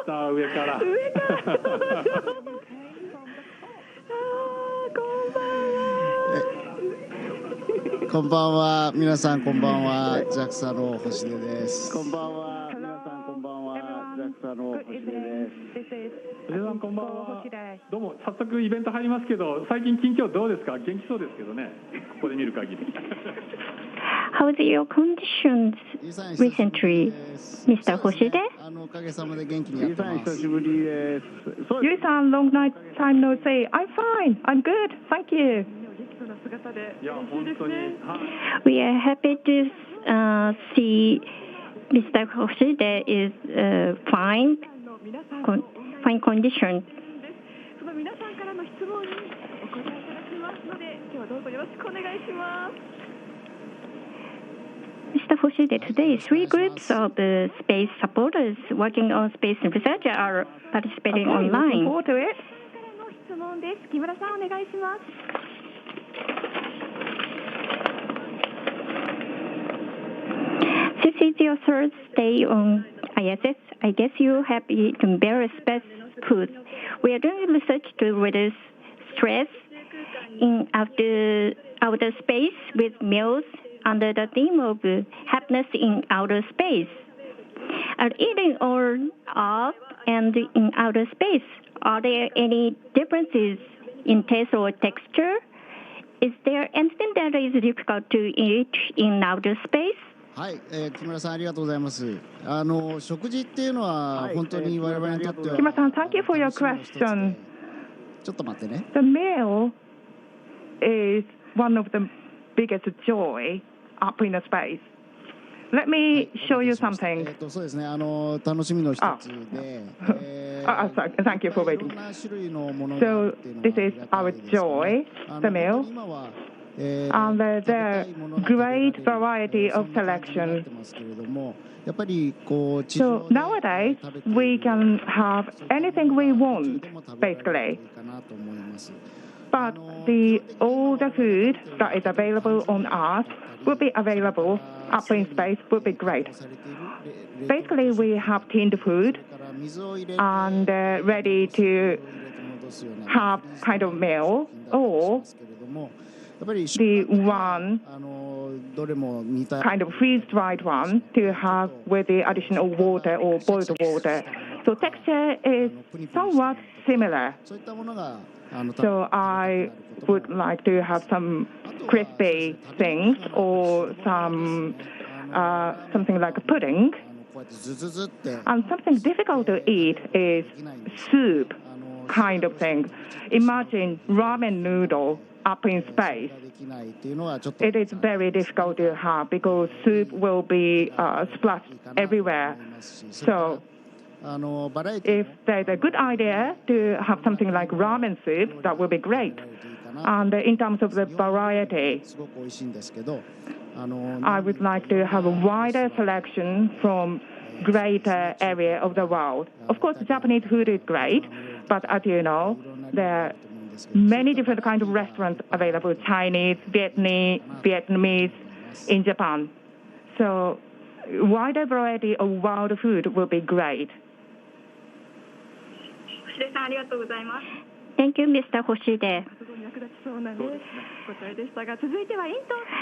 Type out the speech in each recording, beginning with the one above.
た、上から。上から。こんばんは、皆さんこんばんは、JAXA の星出です。こんばんは、皆さんこんばんは、JAXA の星出です。星出さんこんばんは。どうも、早速イベント入りますけど、最近近況どうですか？元気そうですけどね、ここで見る限り。How's your conditions recently, Mr. Hoshide? おかげさまで元気にやってます。久しぶりです。ゆいさん、long time no see. I'm fine. I'm good. Thank you. いや、本当に。We are happy to see Mr. Hoshide is fine condition. その皆さんからの質問にお答えいただきますので、今日はどうぞよろしくお願いします。Mr. Hoshide, today 3 groups of space supporters working on space research are participating online. こちらからの質問です。木村さんお願いします。This is your third stay on ISS. I guess you have eaten various space foods. We are doing research to reduce stress in outer space with meals under the theme of happiness in outer space. Are eating on Earth and in outer space, are there any differences in taste or texture? Is there anything that is difficult to eat in outer space?はい、木村さんありがとうございます。食事っていうのは本当に我々にとっては。木村さん、Thank you for your question. ちょっと待ってね。The meal is one of the biggest joy up in the space. Let me show you something. そうですね。楽しみの一つで。Thank you for waiting. So this is our joy, the meal. And there's a great variety of selection. So nowadays, we can have anything we want, basically. But all the food that is available on Earth will be available up in space, would be great. Basically, we have tinned food and ready to have kind of meal, or the one kind of freeze-dried one to have with the additional water or boiled water. So texture is somewhat similar. So I would like to have some crispy things or something like a pudding. And something difficult to eat is soup kind of thing. Imagine ramen noodle up in space. It is very difficult to have because soup will be splashed everywhere. So if there's a good idea to have something like ramen soup, that would be great. And in terms of the variety, I would like to have a wider selection from greater area of the world. Of course, Japanese food is great, but as you know, there are many different kinds of restaurants available, Chinese, Vietnamese in Japan. So wider variety of world food will be great. Thank you, Mr. Hoshide.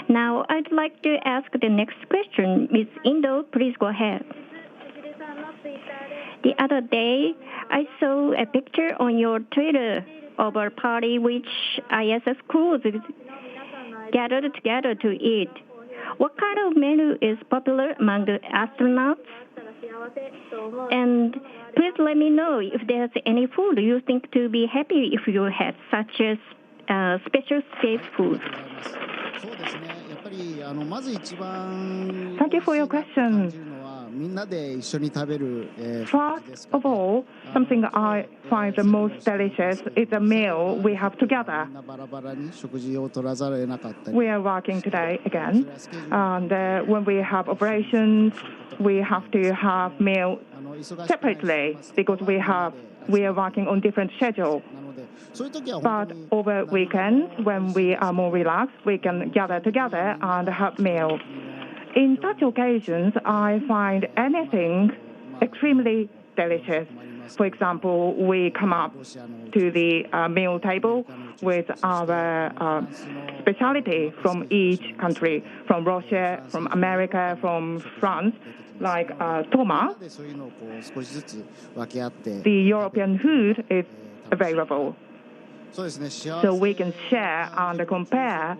Now, I'd like to ask the next question. Ms. Indo, please go ahead. The other day, I saw a picture on your Twitter of a party which ISS crews gathered together to eat. What kind of menu is popular among the astronauts? And please let me know if there's any food you think to be happy if you had, such as special space food. Thank you for your question. First of all, something I find the most delicious is a meal we have together. We are working today again, and when we have operations, we have to have meal separately because we are working on different schedules. But over weekends, when we are more relaxed, we can gather together and have meal. In such occasions, I find anything extremely delicious. For example, we come up to the meal table with our specialty from each country, from Russia, from America, from France, like Toma. The European food is available. So we can share and compare.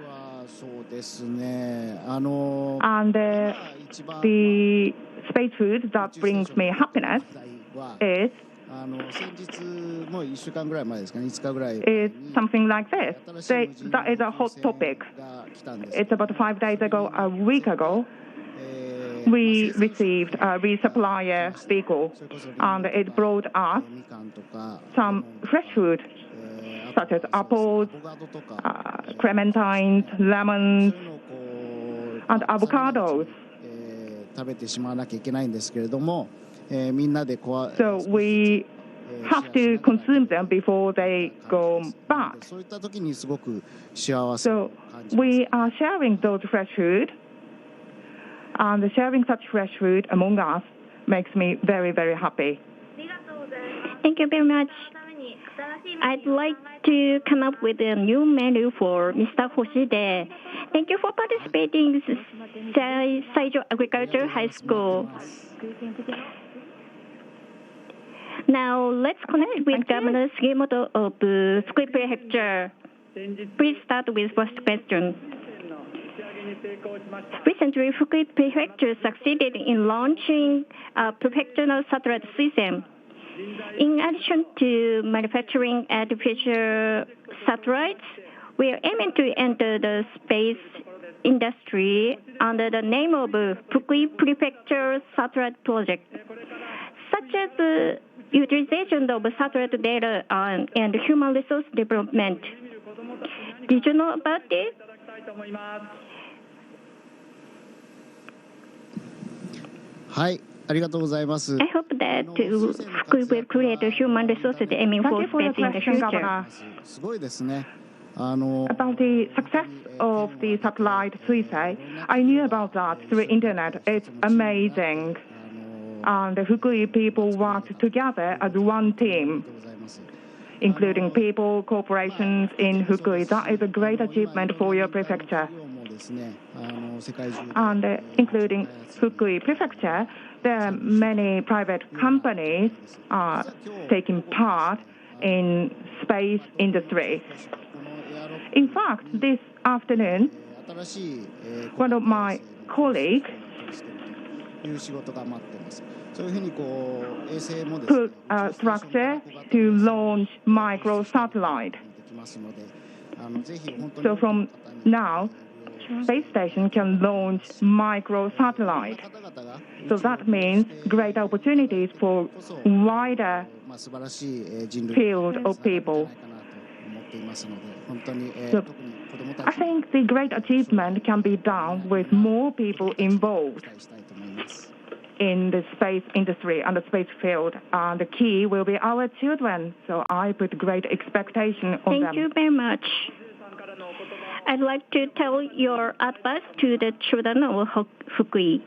And the space food that brings me happiness is something like this. That is a hot topic. It's about 5 days ago, a week ago, we received a resupplier vehicle, and it brought us some fresh food, such as apples, clementines, lemons, and avocados. So we have to consume them before they go bad. So we are sharing those fresh food, and sharing such fresh food among us makes me very, very happy. Thank you very much. I'd like to come up with a new menu for Mr. Hoshide. Thank you for participating in Saijo Agricultural High School. Now, let's connect with Governor Sugimoto of Fukui Prefecture. Please start with first question. Recently, Fukui Prefecture succeeded in launching a prefectural satellite system. In addition to manufacturing artificial satellites, we are aiming to enter the space industry under the name of Fukui Prefecture Satellite Project, such as the utilization of satellite data and human resource development. Did you know about this? I hope that Fukui will create a human resources aiming for space in the future. About the success of the satellite Suisei, I knew about that through internet. It's amazing. And the Fukui people worked together as one team, including people, corporations in Fukui. That is a great achievement for your prefecture. And including Fukui Prefecture, there are many private companies taking part in space industry. In fact, this afternoon, one of my colleagues put a structure to launch microsatellite. So from now, space station can launch microsatellite. So that means great opportunities for wider field of people. So I think the great achievement can be done with more people involved in the space industry and the space field. And the key will be our children. So I put great expectation on them. Thank you very much. I'd like to tell your advice to the children of Fukui.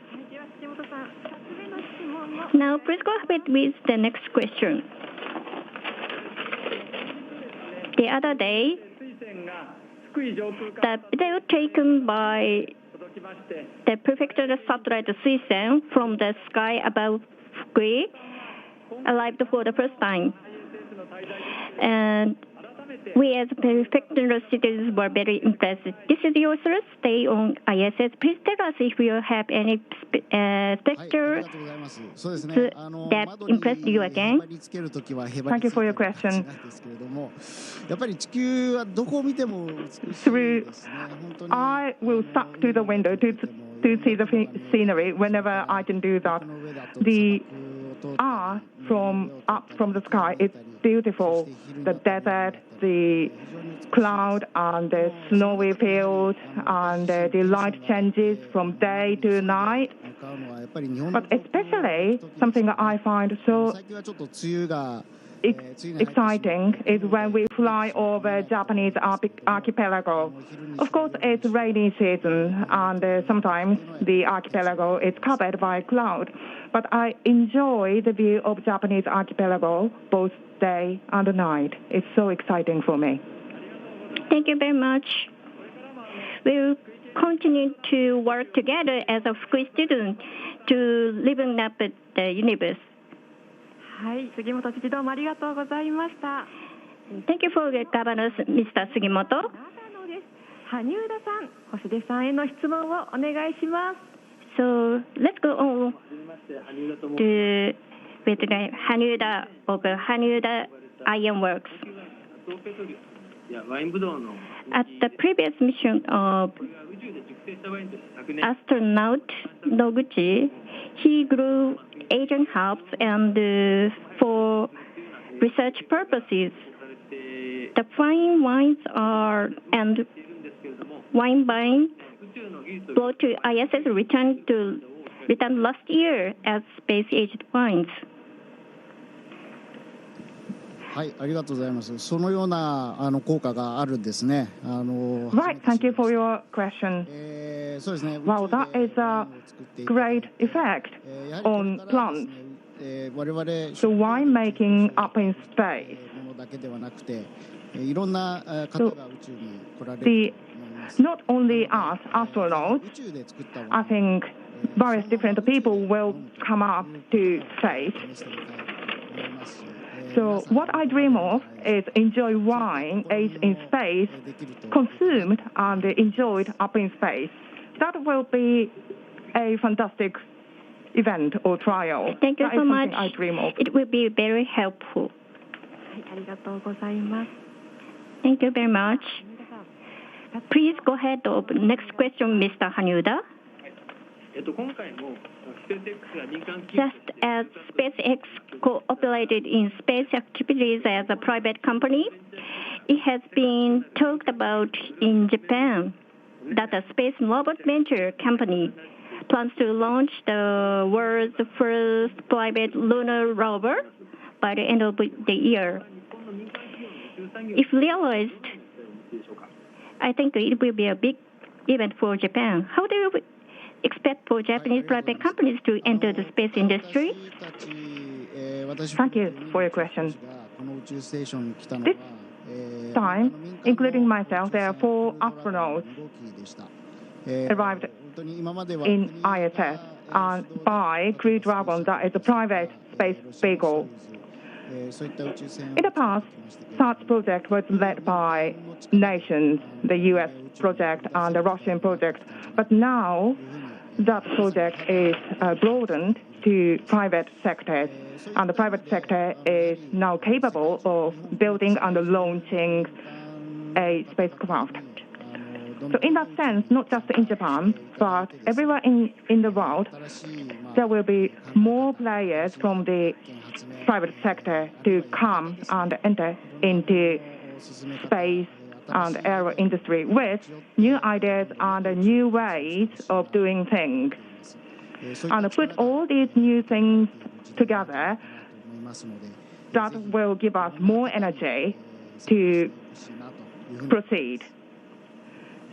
Now, please go ahead with the next question. The other day, the video taken by the prefectural satellite Suisen from the sky above Fukui arrived for the first time. And we as prefectural citizens were very impressed. This is your third stay on ISS. Please tell us if you have any pictures that impressed you again. Thank you for your question. I will stuck to the window to see the scenery whenever I can do that. The Earth from the sky is beautiful. The desert, the cloud, and the snowy field, and the light changes from day to night. But especially something that I find so exciting is when we fly over Japanese archipelago. Of course, it's rainy season, and sometimes the archipelago is covered by cloud. But I enjoy the view of Japanese archipelago both day and night. It's so exciting for me. Thank you very much. We'll continue to work together as a Fukui student to liven up the universe. はい、杉本知事どうもありがとうございました。Thank you for the governance, Mr. Sugimoto. 長野です。羽生田さん、星出さんへの質問をお願いします。So let's go on to with the Hanuda of Hanuda Iron Works. At the previous mission of astronaut Noguchi, he grew Asian herbs and for research purposes. The fine wines and wine brought to ISS returned last year as space-aged wines. はい、ありがとうございます。そのような効果があるんですね。Right, thank you for your question. そうですね。Well, that is a great effect on plants. 我々 So wine making up in space. ものだけではなくて、いろんな方が宇宙に来られる。Not only us astronauts, I think various different people will come up to space. So what I dream of is enjoy wine aged in space, consumed and enjoyed up in space. That will be a fantastic event or trial. Thank you that so is much. I dream of. It will be very helpful. はい、ありがとうございます。 Thank you very much. Please go ahead of next question, Mr. Hanuda. Just as SpaceX cooperated in space activities as a private company, it has been talked about in Japan that a space robot venture company plans to launch the world's first private lunar rover by the end of the year. If realized, I think it will be a big event for Japan. How do you expect for Japanese private companies to enter the space industry? Thank you for your question. This time, including myself, there are 4 astronauts arrived in ISS and by Crew Dragon, that is a private space vehicle. In the past, such project was led by nations, the US project and the Russian project. But now, that project is broadened to private sectors, and the private sector is now capable of building and launching a spacecraft. So in that sense, not just in Japan, but everywhere in the world, there will be more players from the private sector to come and enter into space and aero industry with new ideas and new ways of doing things. And put all these new things together, that will give us more energy to proceed.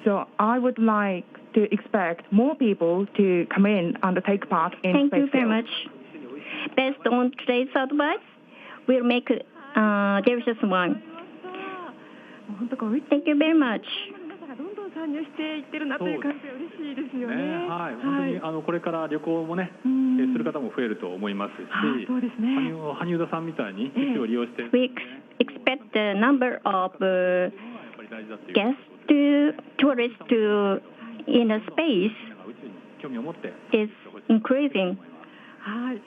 So I would like to expect more people to come in and take part in Thank space you very field. much. Based on today's advice, we'll make delicious one. Thank you very much. どんどん参入していってるなという感じで嬉しいですよね。はい、本当にこれから旅行もね、する方も増えると思いますし、そうですね。羽生田さんみたいに基地を利用して、We expect the number of やっぱり大事だっていう。 guests tourists in a space 宇宙に興味を持って is increasing. はい、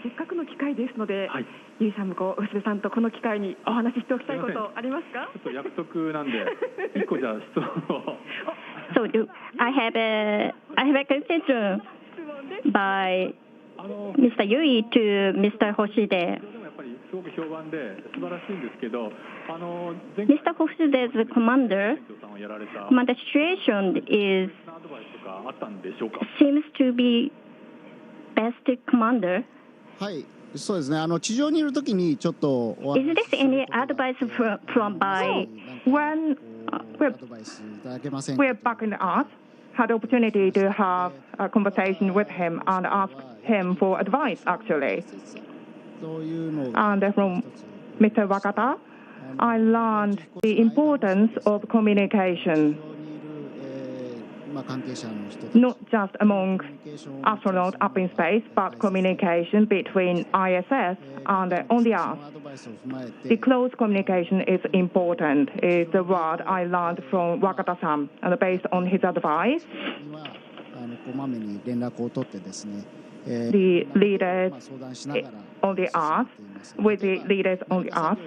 せっかくの機会ですので、はい、ゆいさんも星出さんとこの機会にお話ししておきたいことありますか？ちょっと約束なんで一個じゃあ質問を。So I have a question by Mr. Yui to Mr. Hoshide. やっぱりすごく評判で素晴らしいんですけど、Mr. Hoshide's commander situation is seems to be best commander. はい、そうですね。地上にいるときにちょっと。Is this any advice from by when we're back in the Earth, had the opportunity to have a conversation with him and ask him for advice, actually. And from Mr. Wakata, I learned the importance of communication, not just among astronauts up in space, but communication between ISS and on the Earth. The close communication is important, is the word I learned from Wakata-san, and based on his advice, the leaders on the Earth, with the leaders on the Earth,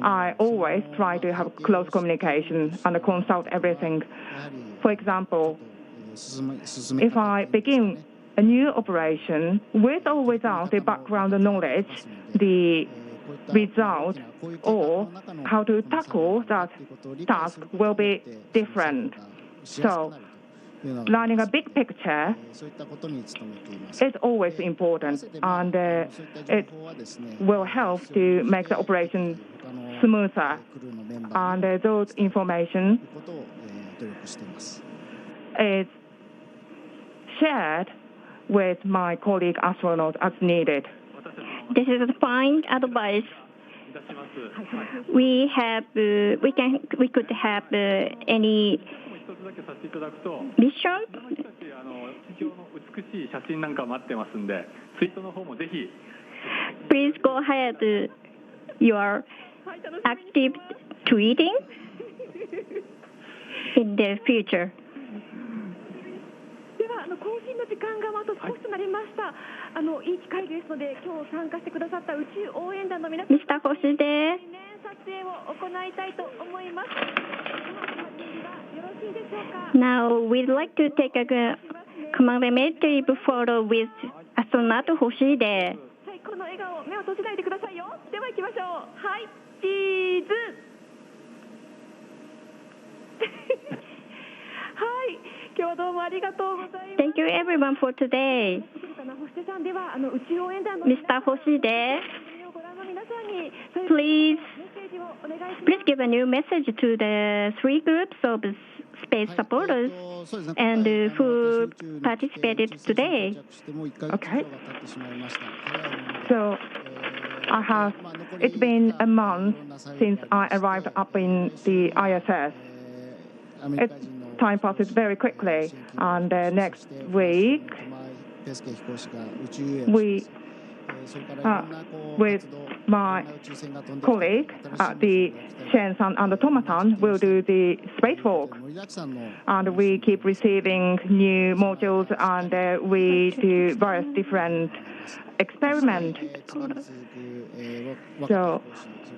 I always try to have close communication and consult everything. For example, if I begin a new operation with or without the background knowledge, the result or how to tackle that task will be different. So, learning a big picture is always important, and it will help to make the operation smoother. And those information is shared with my colleague astronauts as needed. This is a fine advice. We could have any mission. Please go ahead. You are active tweeting in the future. では更新の時間があと少しとなりました。いい機会ですので、今日参加してくださった宇宙応援団の皆さん、Mr. Hoshide, 記念撮影を行いたいと思います。よろしいでしょうか。now we'd like to take a commemorative photo with astronaut Hoshide. はい、この笑顔、目を閉じないでくださいよ。では行きましょう。はい、チーズ。はい、今日はどうもありがとうございます。Thank you everyone for today. Mr. Hoshide, please give a new message to the 3 groups of space supporters and who participated today. Okay. So, it's been a month since I arrived up in the ISS. Time passes very quickly, and next week, with my colleague, the Shen-san and Toma-san, will do the spacewalk. And we keep receiving new modules, and we do various different experiments. So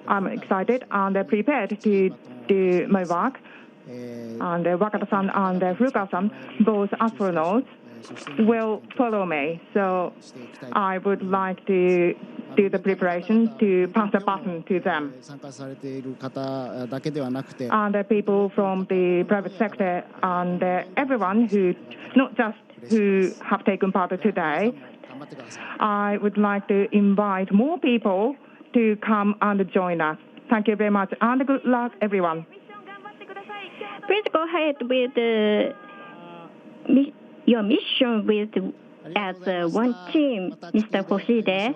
I'm excited and prepared to do my work. And Wakata-san and Furukawa-san, both astronauts, will follow me. So I would like to do the preparation to pass the baton to them. And the people from the private sector and everyone who, not just who have taken part today, I would like to invite more people to come and join us. Thank you very much, and good luck, everyone. Please go ahead with your mission as one team, Mr. Hoshide.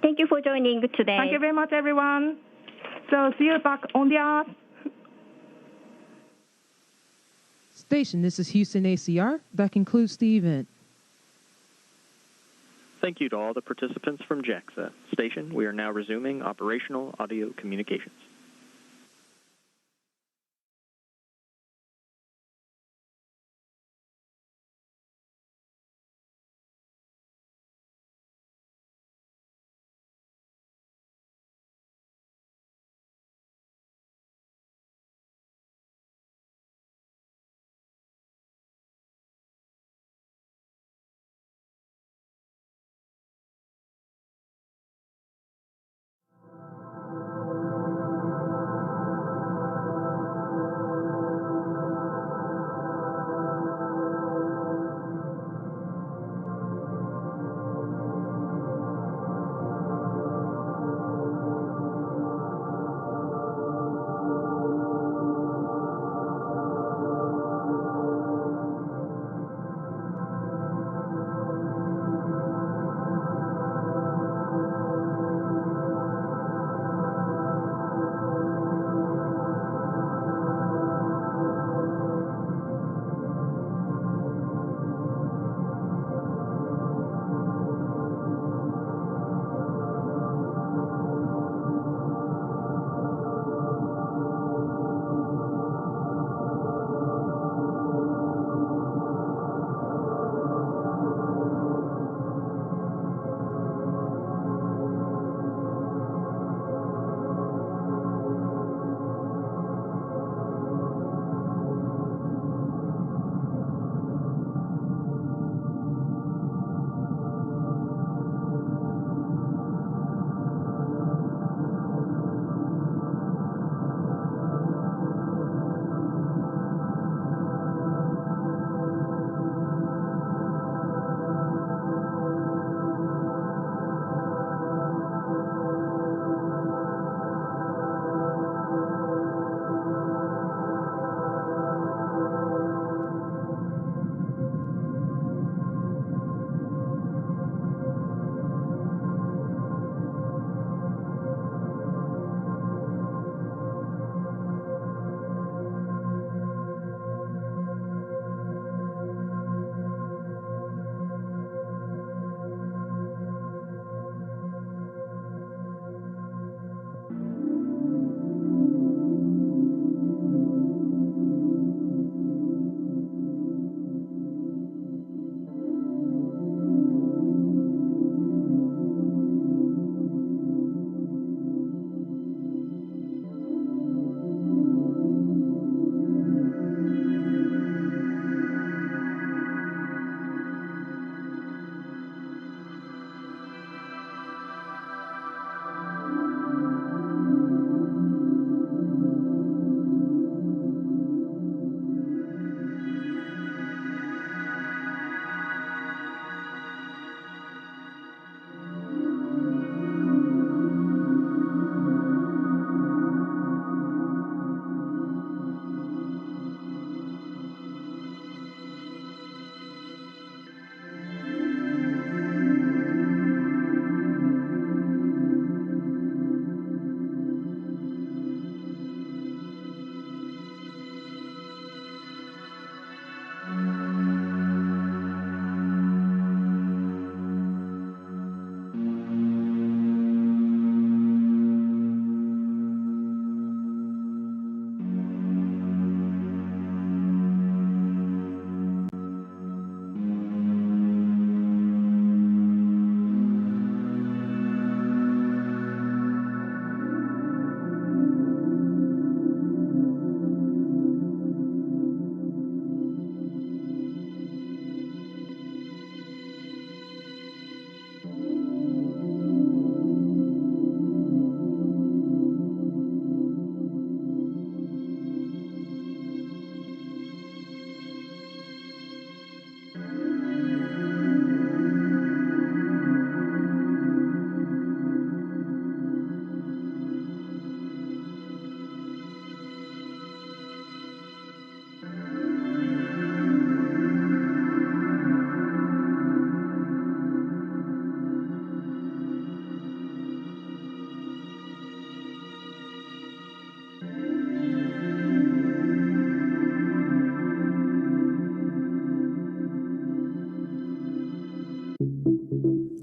Thank you for joining today. Thank you very much, everyone. So see you back on the Earth. Station, this is Houston ACR. That concludes the event. Thank you to all the participants from JAXA. Station, we are now resuming operational audio communications.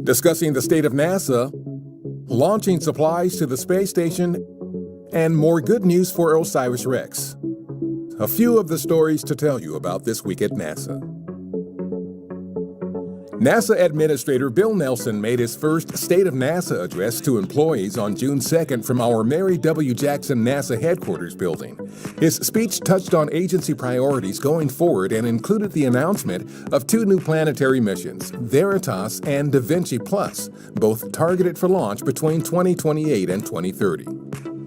Discussing the state of NASA, launching supplies to the space station, and more good news for OSIRIS-REx. A few of the stories to tell you about this week at NASA. NASA Administrator Bill Nelson made his first State of NASA address to employees on June 2nd from our Mary W. Jackson NASA headquarters building. His speech touched on agency priorities going forward and included the announcement of 2 new planetary missions, Veritas and Da Vinci Plus, both targeted for launch between 2028 and 2030.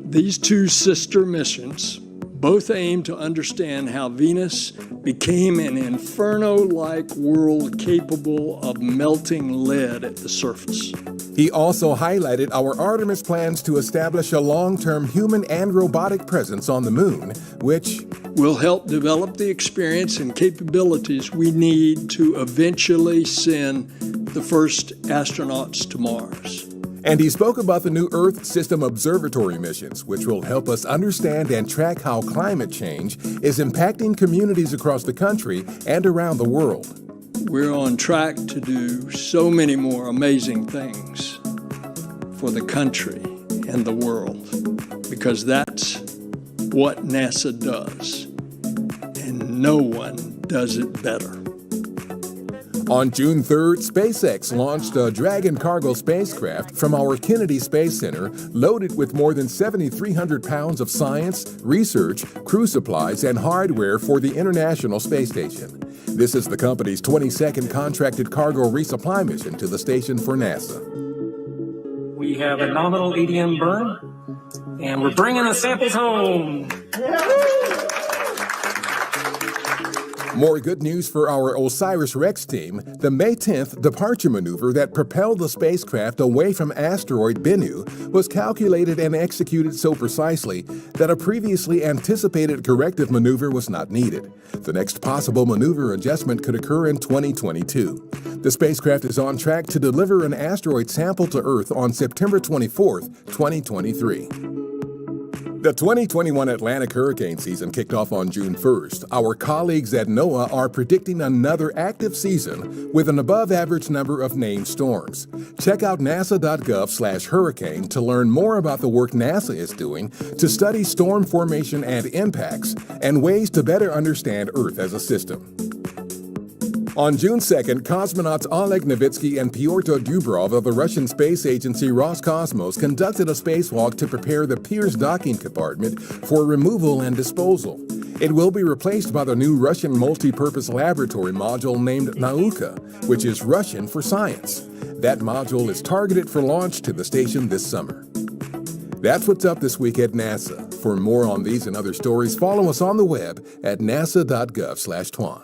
These 2 sister missions both aim to understand how Venus became an inferno-like world capable of melting lead at the surface. He also highlighted our Artemis plans to establish a long-term human and robotic presence on the moon, which will help develop the experience and capabilities we need to eventually send the first astronauts to Mars. And he spoke about the new Earth System Observatory missions, which will help us understand and track how climate change is impacting communities across the country and around the world. We're on track to do so many more amazing things for the country and the world, because that's what NASA does, and no one does it better. On June 3rd, SpaceX launched a Dragon cargo spacecraft from our Kennedy Space Center, loaded with more than 7,300 pounds of science, research, crew supplies, and hardware for the International Space Station. This is the company's 22nd contracted cargo resupply mission to the station for NASA. We have a nominal ADM burn, and we're bringing the samples home. More good news for our OSIRIS-REx team. The May 10th departure maneuver that propelled the spacecraft away from asteroid Bennu was calculated and executed so precisely that a previously anticipated corrective maneuver was not needed. The next possible maneuver adjustment could occur in 2022. The spacecraft is on track to deliver an asteroid sample to Earth on September 24th, 2023. The 2021 Atlantic hurricane season kicked off on June 1st. Our colleagues at NOAA are predicting another active season with an above-average number of named storms. Check out nasa.gov/hurricane to learn more about the work NASA is doing to study storm formation and impacts and ways to better understand Earth as a system. On June 2nd, cosmonauts Oleg Novitsky and Pyotr Dubrov of the Russian space agency Roscosmos conducted a spacewalk to prepare the Pirs docking compartment for removal and disposal. It will be replaced by the new Russian multi-purpose laboratory module named Nauka, which is Russian for science. That module is targeted for launch to the station this summer. That's what's up this week at NASA. For more on these and other stories, follow us on the web at nasa.gov/twan.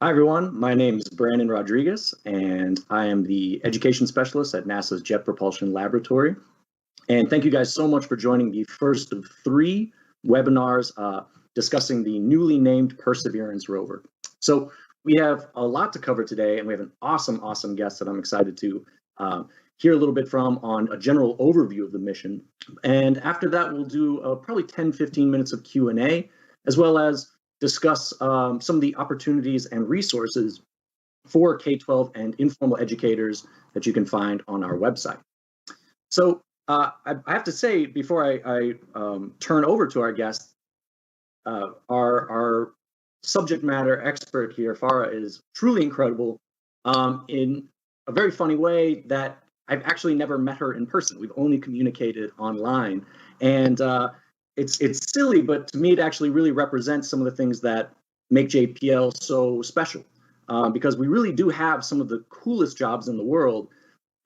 Hi, everyone. My name is Brandon Rodriguez, and I am the Education Specialist at NASA's Jet Propulsion Laboratory. And thank you guys so much for joining the first of 3 webinars discussing the newly named Perseverance rover. So we have a lot to cover today, and we have an awesome guest that I'm excited to hear a little bit from on a general overview of the mission. And after that, we'll do probably 10-15 minutes of Q&A, as well as discuss some of the opportunities and resources for K-12 and informal educators that you can find on our website. So I have to say, before I turn over to our guest, our subject matter expert here, Farah, is truly incredible in a very funny way that I've actually never met her in person. We've only communicated online. And it's silly, but to me, it actually really represents some of the things that make JPL so special, because we really do have some of the coolest jobs in the world,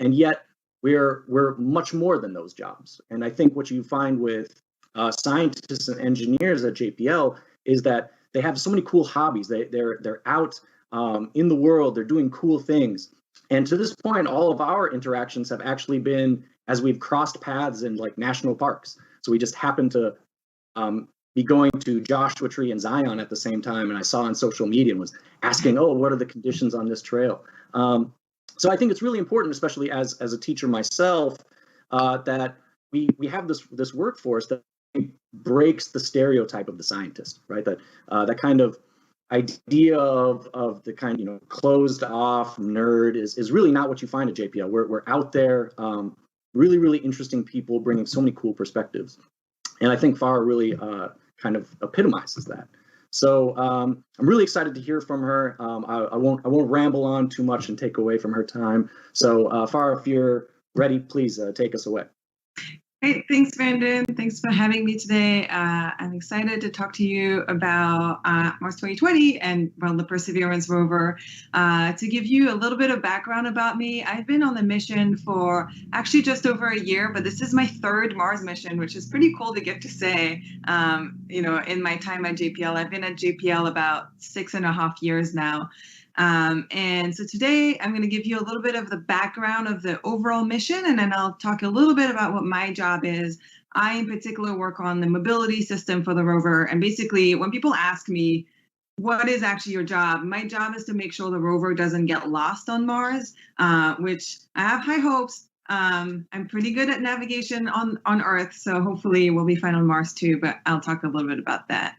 and yet we're much more than those jobs. And I think what you find with scientists and engineers at JPL is that they have so many cool hobbies. They're out in the world, they're doing cool things. And to this point, all of our interactions have actually been as we've crossed paths in like national parks. So we just happened to be going to Joshua Tree and Zion at the same time, and I saw on social media and was asking, oh, what are the conditions on this trail? So I think it's really important, especially as a teacher myself, that we have this workforce that breaks the stereotype of the scientist, right? That kind of idea of the kind of closed off nerd is really not what you find at JPL. We're out there, really interesting people bringing so many cool perspectives. And I think Farah really kind of epitomizes that. So I'm really excited to hear from her. I won't ramble on too much and take away from her time. So Farah, if you're ready, please take us away. Great, thanks, Brandon. Thanks for having me today. I'm excited to talk to you about Mars 2020 and the Perseverance rover. To give you a little bit of background about me, I've been on the mission for actually just over a year, but this is my 3rd Mars mission, which is pretty cool to get to say. In my time at JPL, I've been at JPL about 6.5 years now. And so today I'm going to give you a little bit of the background of the overall mission, and then I'll talk a little bit about what my job is. I in particular work on the mobility system for the rover. And basically when people ask me, what is actually your job? My job is to make sure the rover doesn't get lost on Mars, which I have high hopes. I'm pretty good at navigation on Earth, so hopefully we'll be fine on Mars too, but I'll talk a little bit about that.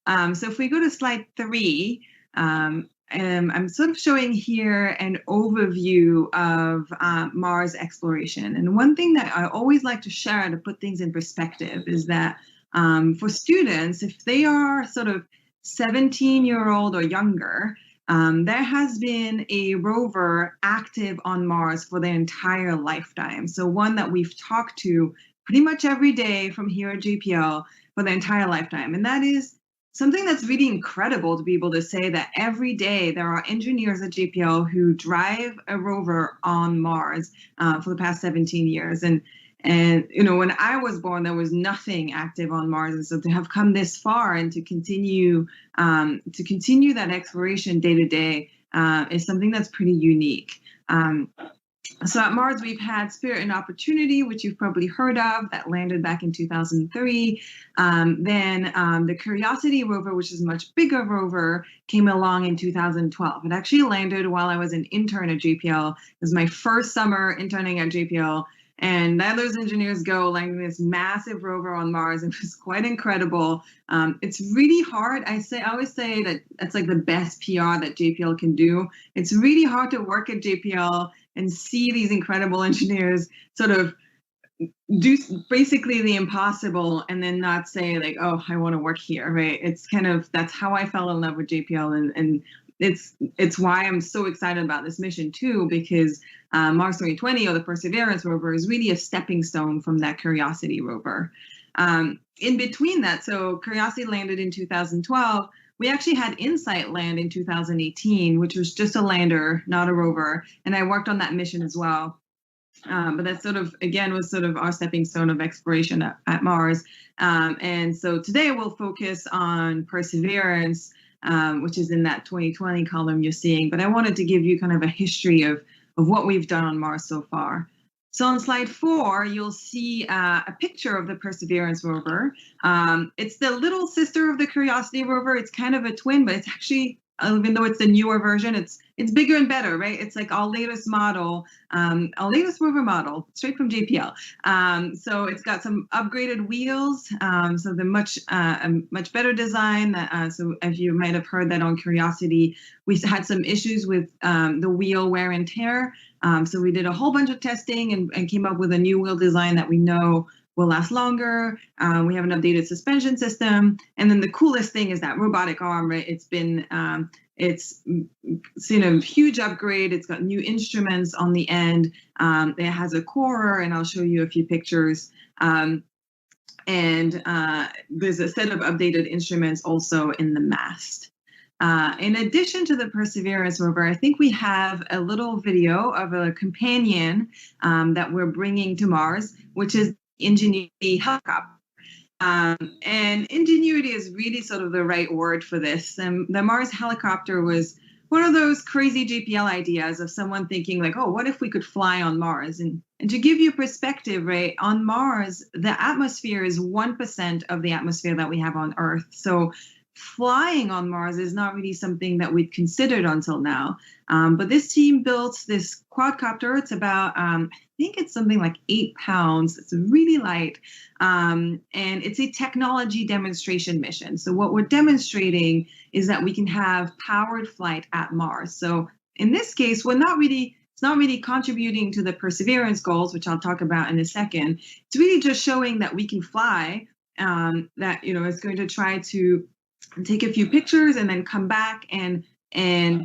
So if we go to slide 3, I'm sort of showing here an overview of Mars exploration. And one thing that I always like to share to put things in perspective is that for students, if they are sort of 17-year-old or younger, there has been a rover active on Mars for their entire lifetime. So one that we've talked to pretty much every day from here at JPL for their entire lifetime. And that is something that's really incredible to be able to say that every day there are engineers at JPL who drive a rover on Mars for the past 17 years. And when I was born, there was nothing active on Mars. And so to have come this far and to continue that exploration day to day is something that's pretty unique. So at Mars, we've had Spirit and Opportunity, which you've probably heard of, that landed back in 2003. Then the Curiosity rover, which is a much bigger rover, came along in 2012. It actually landed while I was an intern at JPL. It was my first summer interning at JPL. And there those engineers go landing this massive rover on Mars, and it was quite incredible. It's really hard. I always say that that's like the best PR that JPL can do. It's really hard to work at JPL and see these incredible engineers sort of do basically the impossible and then not say like, oh, I want to work here, right? It's kind of, that's how I fell in love with JPL, and it's why I'm so excited about this mission too, because Mars 2020 or the Perseverance rover is really a stepping stone from that Curiosity rover. In between that, so Curiosity landed in 2012. We actually had InSight land in 2018, which was just a lander, not a rover. And I worked on that mission as well. But that sort of, again, was sort of our stepping stone of exploration at Mars. And so today we'll focus on Perseverance. which is in that 2020 column you're seeing. But I wanted to give you kind of a history of what we've done on Mars so far. So on slide 4, you'll see a picture of the Perseverance rover. It's the little sister of the Curiosity rover. It's kind of a twin, but it's actually, even though it's the newer version, it's bigger and better, right? It's like our latest model, our latest rover model, straight from JPL. So it's got some upgraded wheels, so the much better design. So as you might have heard that on Curiosity, we had some issues with the wheel wear and tear. So we did a whole bunch of testing and came up with a new wheel design that we know will last longer. We have an updated suspension system. And then the coolest thing is that robotic arm, right? It's been, it's seen a huge upgrade. It's got new instruments on the end. It has a corer, and I'll show you a few pictures. And there's a set of updated instruments also in the mast. In addition to the Perseverance rover, I think we have a little video of a companion that we're bringing to Mars, which is Ingenuity helicopter. And Ingenuity is really sort of the right word for this. The Mars helicopter was one of those crazy JPL ideas of someone thinking like, oh, what if we could fly on Mars? And to give you perspective, right, on Mars, the atmosphere is 1% of the atmosphere that we have on Earth. So flying on Mars is not really something that we'd considered until now. But this team built this quadcopter. It's about, I think it's something like 8 pounds. It's really light. And it's a technology demonstration mission. So what we're demonstrating is that we can have powered flight at Mars. So in this case, it's not really contributing to the Perseverance goals, which I'll talk about in a second. It's really just showing that we can fly, that, it's going to try to take a few pictures and then come back and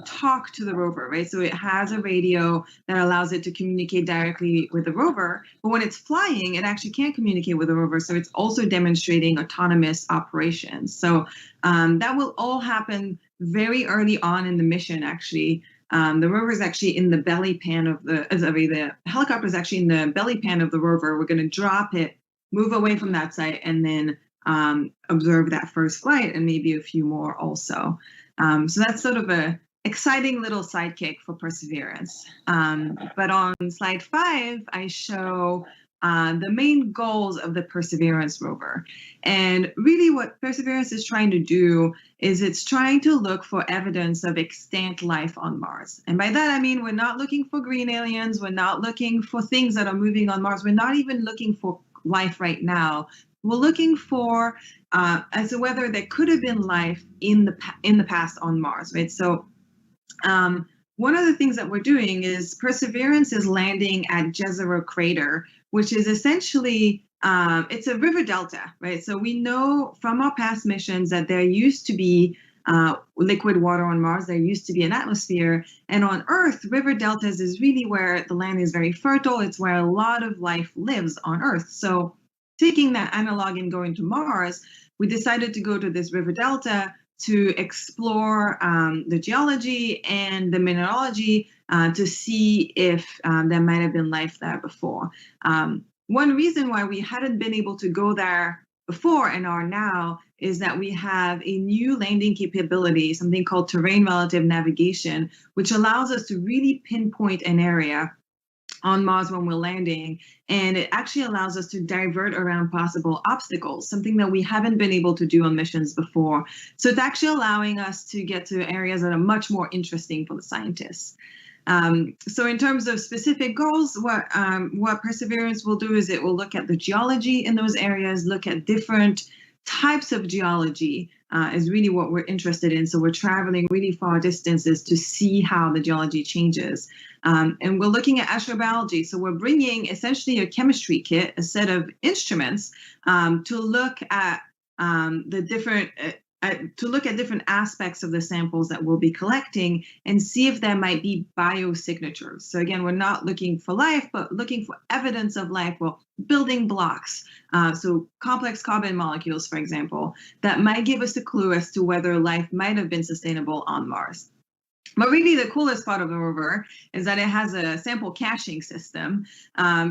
talk to the rover, right? So it has a radio that allows it to communicate directly with the rover, but when it's flying, it actually can't communicate with the rover. So it's also demonstrating autonomous operations. So that will all happen very early on in the mission, actually. The rover is actually in the belly pan of the helicopter is actually in the belly pan of the rover. We're going to drop it, move away from that site, and then observe that first flight and maybe a few more also. So that's sort of a exciting little sidekick for Perseverance. But on slide 5, I show the main goals of the Perseverance rover. And really what Perseverance is trying to do is it's trying to look for evidence of extant life on Mars. And by that, I mean, we're not looking for green aliens. We're not looking for things that are moving on Mars. We're not even looking for life right now. We're looking for as to whether there could have been life in the past on Mars, right? So one of the things that we're doing is Perseverance is landing at Jezero Crater, which is essentially, it's a river delta, right? So we know from our past missions that there used to be liquid water on Mars. There used to be an atmosphere. And on Earth, river deltas is really where the land is very fertile. It's where a lot of life lives on Earth. So taking that analog and going to Mars, we decided to go to this river delta to explore the geology and the mineralogy to see if there might have been life there before. One reason why we hadn't been able to go there before and are now is that we have a new landing capability, something called terrain relative navigation, which allows us to really pinpoint an area on Mars when we're landing, and it actually allows us to divert around possible obstacles, something that we haven't been able to do on missions before. So it's actually allowing us to get to areas that are much more interesting for the scientists. So in terms of specific goals, what Perseverance will do is it will look at the geology in those areas, look at different types of geology is really what we're interested in. So we're traveling really far distances to see how the geology changes. And we're looking at astrobiology. So we're bringing essentially a chemistry kit, a set of instruments to look at the different different aspects of the samples that we'll be collecting and see if there might be biosignatures. So again, we're not looking for life, but looking for evidence of life, well, building blocks. So complex carbon molecules, for example, that might give us a clue as to whether life might have been sustainable on Mars. But really the coolest part of the rover is that it has a sample caching system.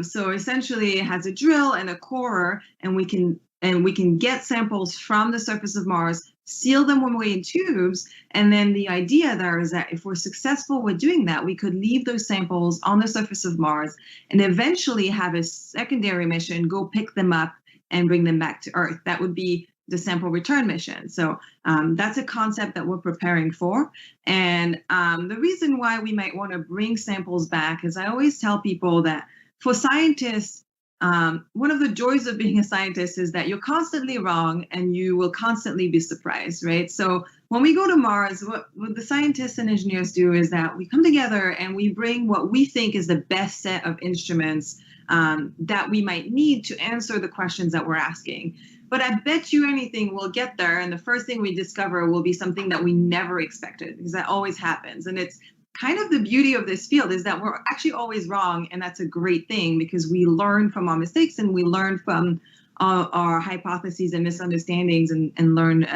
So essentially it has a drill and a corer, and we can get samples from the surface of Mars, seal them away in tubes. And then the idea there is that if we're successful with doing that, we could leave those samples on the surface of Mars and eventually have a secondary mission go pick them up and bring them back to Earth. That would be the sample return mission. So that's a concept that we're preparing for. And the reason why we might want to bring samples back is I always tell people that for scientists, one of the joys of being a scientist is that you're constantly wrong and you will constantly be surprised, right? So when we go to Mars, what the scientists and engineers do is that we come together and we bring what we think is the best set of instruments that we might need to answer the questions that we're asking. But I bet you anything we'll get there, and the first thing we discover will be something that we never expected, because that always happens. And it's kind of the beauty of this field is that we're actually always wrong, and that's a great thing because we learn from our mistakes and we learn from our hypotheses and misunderstandings and learn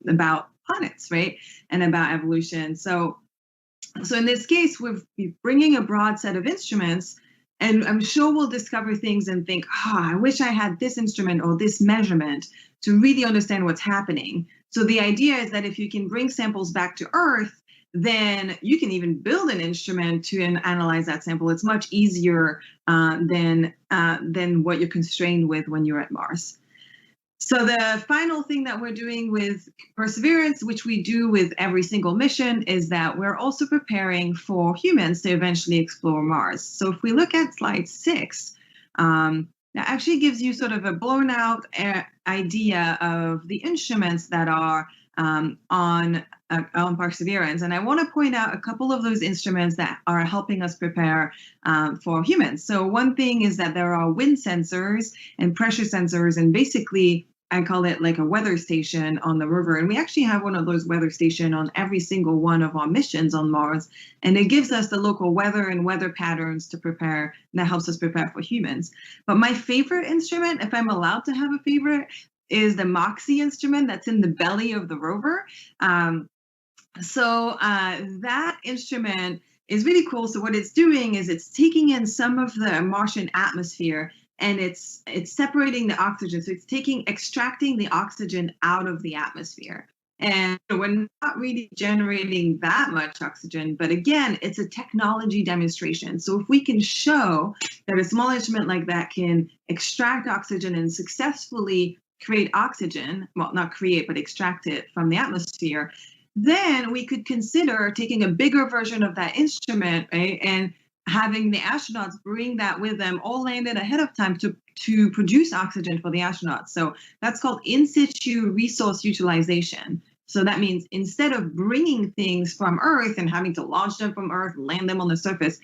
about planets, right, and about evolution. So in this case, we're bringing a broad set of instruments, and I'm sure we'll discover things and think, I wish I had this instrument or this measurement to really understand what's happening. So the idea is that if you can bring samples back to Earth, then you can even build an instrument to analyze that sample. It's much easier than what you're constrained with when you're at Mars. So the final thing that we're doing with Perseverance, which we do with every single mission, is that we're also preparing for humans to eventually explore Mars. So if we look at slide 6, that actually gives you sort of a blown out idea of the instruments that are on Perseverance. And I want to point out a couple of those instruments that are helping us prepare for humans. So one thing is that there are wind sensors and pressure sensors, and basically I call it like a weather station on the rover. And we actually have one of those weather stations on every single one of our missions on Mars. And it gives us the local weather and weather patterns to prepare, and that helps us prepare for humans. But my favorite instrument, if I'm allowed to have a favorite, is the MOXIE instrument that's in the belly of the rover. So that instrument is really cool. So what it's doing is it's taking in some of the Martian atmosphere and it's separating the oxygen. So it's extracting the oxygen out of the atmosphere. And we're not really generating that much oxygen, but again, it's a technology demonstration. So if we can show that a small instrument like that can extract oxygen and successfully create oxygen, well, not create, but extract it from the atmosphere, then we could consider taking a bigger version of that instrument, right, and having the astronauts bring that with them, all landed ahead of time to produce oxygen for the astronauts. So that's called in situ resource utilization. So that means instead of bringing things from Earth and having to launch them from Earth, land them on the surface,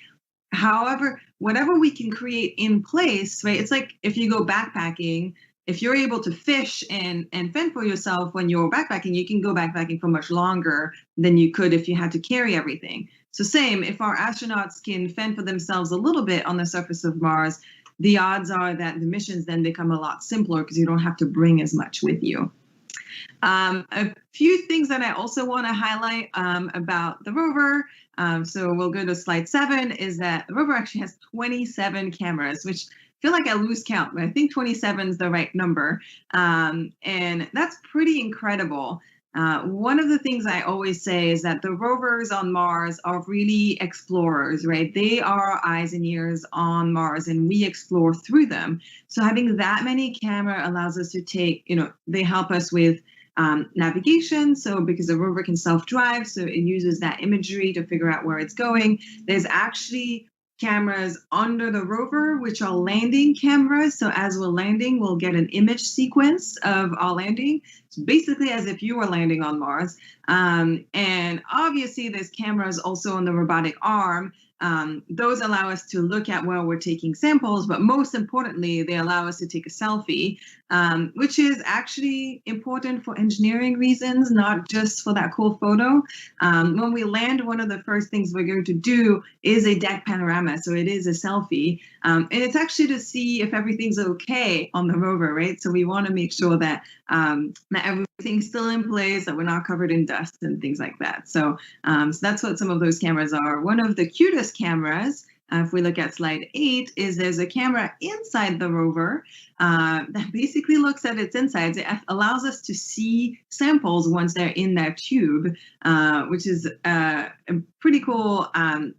however, whatever we can create in place, right? It's like if you go backpacking, if you're able to fish and fend for yourself when you're backpacking, you can go backpacking for much longer than you could if you had to carry everything. So same, if our astronauts can fend for themselves a little bit on the surface of Mars, the odds are that the missions then become a lot simpler because you don't have to bring as much with you. A few things that I also want to highlight about the rover, so we'll go to slide 7, is that the rover actually has 27 cameras, which I feel like I lose count, but I think 27 is the right number. And that's pretty incredible. One of the things I always say is that the rovers on Mars are really explorers, right? They are our eyes and ears on Mars, and we explore through them. So having that many camera allows us to take, they help us with navigation. So because the rover can self-drive, so it uses that imagery to figure out where it's going. There's actually cameras under the rover, which are landing cameras. So as we're landing, we'll get an image sequence of our landing. It's basically as if you were landing on Mars. And obviously, there's cameras also on the robotic arm. Those allow us to look at where we're taking samples, but most importantly, they allow us to take a selfie, which is actually important for engineering reasons, not just for that cool photo. When we land, one of the first things we're going to do is a deck panorama. So it is a selfie. And it's actually to see if everything's okay on the rover, right? So we want to make sure that everything's still in place, that we're not covered in dust and things like that. So, so that's what some of those cameras are. One of the cutest cameras if we look at slide 8, is there's a camera inside the rover that basically looks at its insides. It allows us to see samples once they're in that tube, which is a pretty cool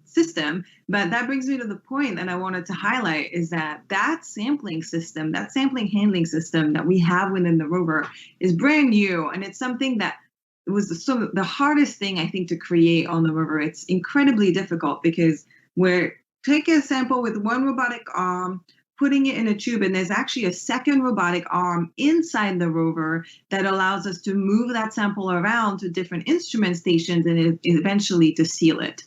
system. But that brings me to the point that I wanted to highlight is that sampling system, that sampling handling system that we have within the rover is brand new, and it's something that was the hardest thing, I think, to create on the rover. It's incredibly difficult because we're taking a sample with one robotic arm, putting it in a tube, and there's actually a second robotic arm inside the rover that allows us to move that sample around to different instrument stations and eventually to seal it.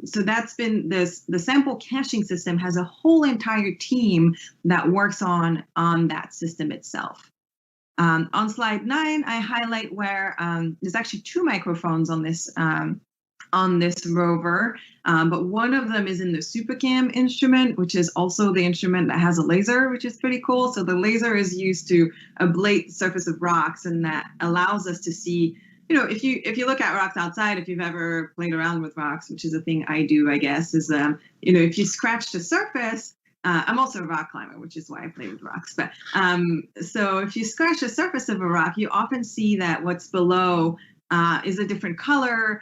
So that's been the sample caching system has a whole entire team that works on that system itself. On slide 9, I highlight where there's actually 2 microphones on this rover, but one of them is in the SuperCam instrument, which is also the instrument that has a laser, which is pretty cool. So the laser is used to ablate the surface of rocks, and that allows us to see, if you look at rocks outside, if you've ever played around with rocks, which is a thing I do, I guess, is if you scratch the surface. I'm also a rock climber, which is why I play with rocks. But so if you scratch the surface of a rock, you often see that what's below is a different color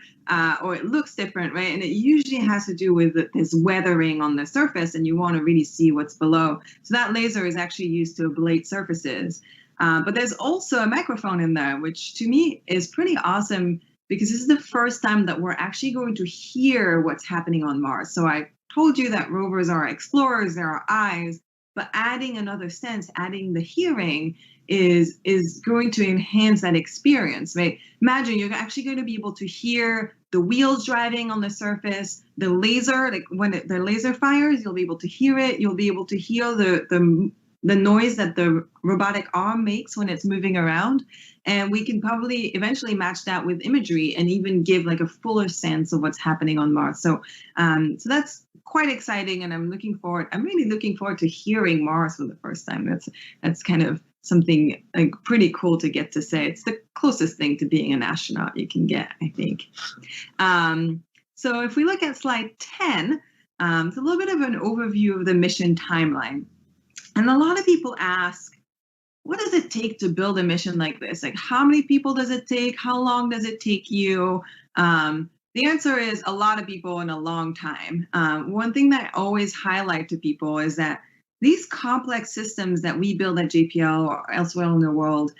or it looks different, right? And it usually has to do with this weathering on the surface, and you want to really see what's below. So that laser is actually used to ablate surfaces. But there's also a microphone in there, which to me is pretty awesome because this is the first time that we're actually going to hear what's happening on Mars. So I told you that rovers are explorers, they're our eyes, but adding another sense, adding the hearing is going to enhance that experience, right? Imagine you're actually going to be able to hear the wheels driving on the surface, the laser, like when the laser fires, you'll be able to hear it. You'll be able to hear the noise that the robotic arm makes when it's moving around. And we can probably eventually match that with imagery and even give like a fuller sense of what's happening on Mars. So that's quite exciting, and I'm really looking forward to hearing Mars for the first time. That's kind of something like pretty cool to get to say. It's the closest thing to being an astronaut you can get, I think. So if we look at slide 10, it's a little bit of an overview of the mission timeline. And a lot of people ask, what does it take to build a mission like this? Like, how many people does it take? How long does it take you? The answer is a lot of people in a long time. One thing that I always highlight to people is that these complex systems that we build at JPL or elsewhere in the world,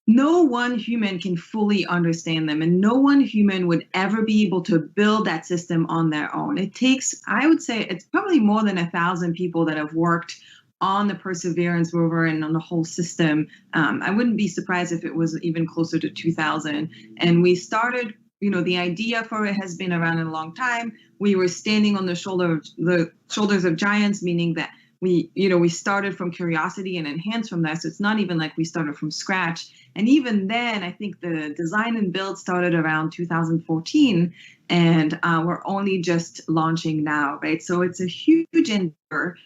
no one human can fully understand them, and no one human would ever be able to build that system on their own. It takes, I would say, it's probably more than 1,000 people that have worked on the Perseverance rover and on the whole system. I wouldn't be surprised if it was even closer to 2,000. And we started, the idea for it has been around a long time. We were standing on the shoulders of giants, meaning that we started from curiosity and enhanced from that. So it's not even like we started from scratch. And even then, I think the design and build started around 2014, and we're only just launching now, right? So it's a huge endeavor.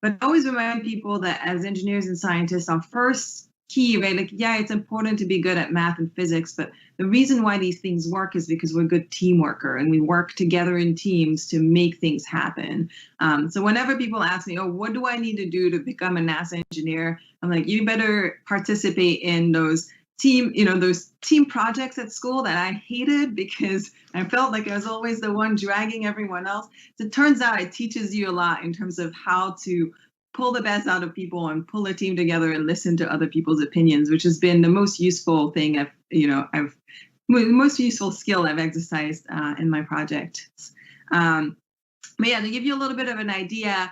But I always remind people that as engineers and scientists, our first key, right? Like, yeah, it's important to be good at math and physics, but the reason why these things work is because we're good team worker and we work together in teams to make things happen. So whenever people ask me, what do I need to do to become a NASA engineer? I'm like, you better participate in those team projects at school that I hated because I felt like I was always the one dragging everyone else. So it turns out it teaches you a lot in terms of how to pull the best out of people and pull a team together and listen to other people's opinions, which has been the most useful thing most useful skill I've exercised in my projects. But yeah, to give you a little bit of an idea,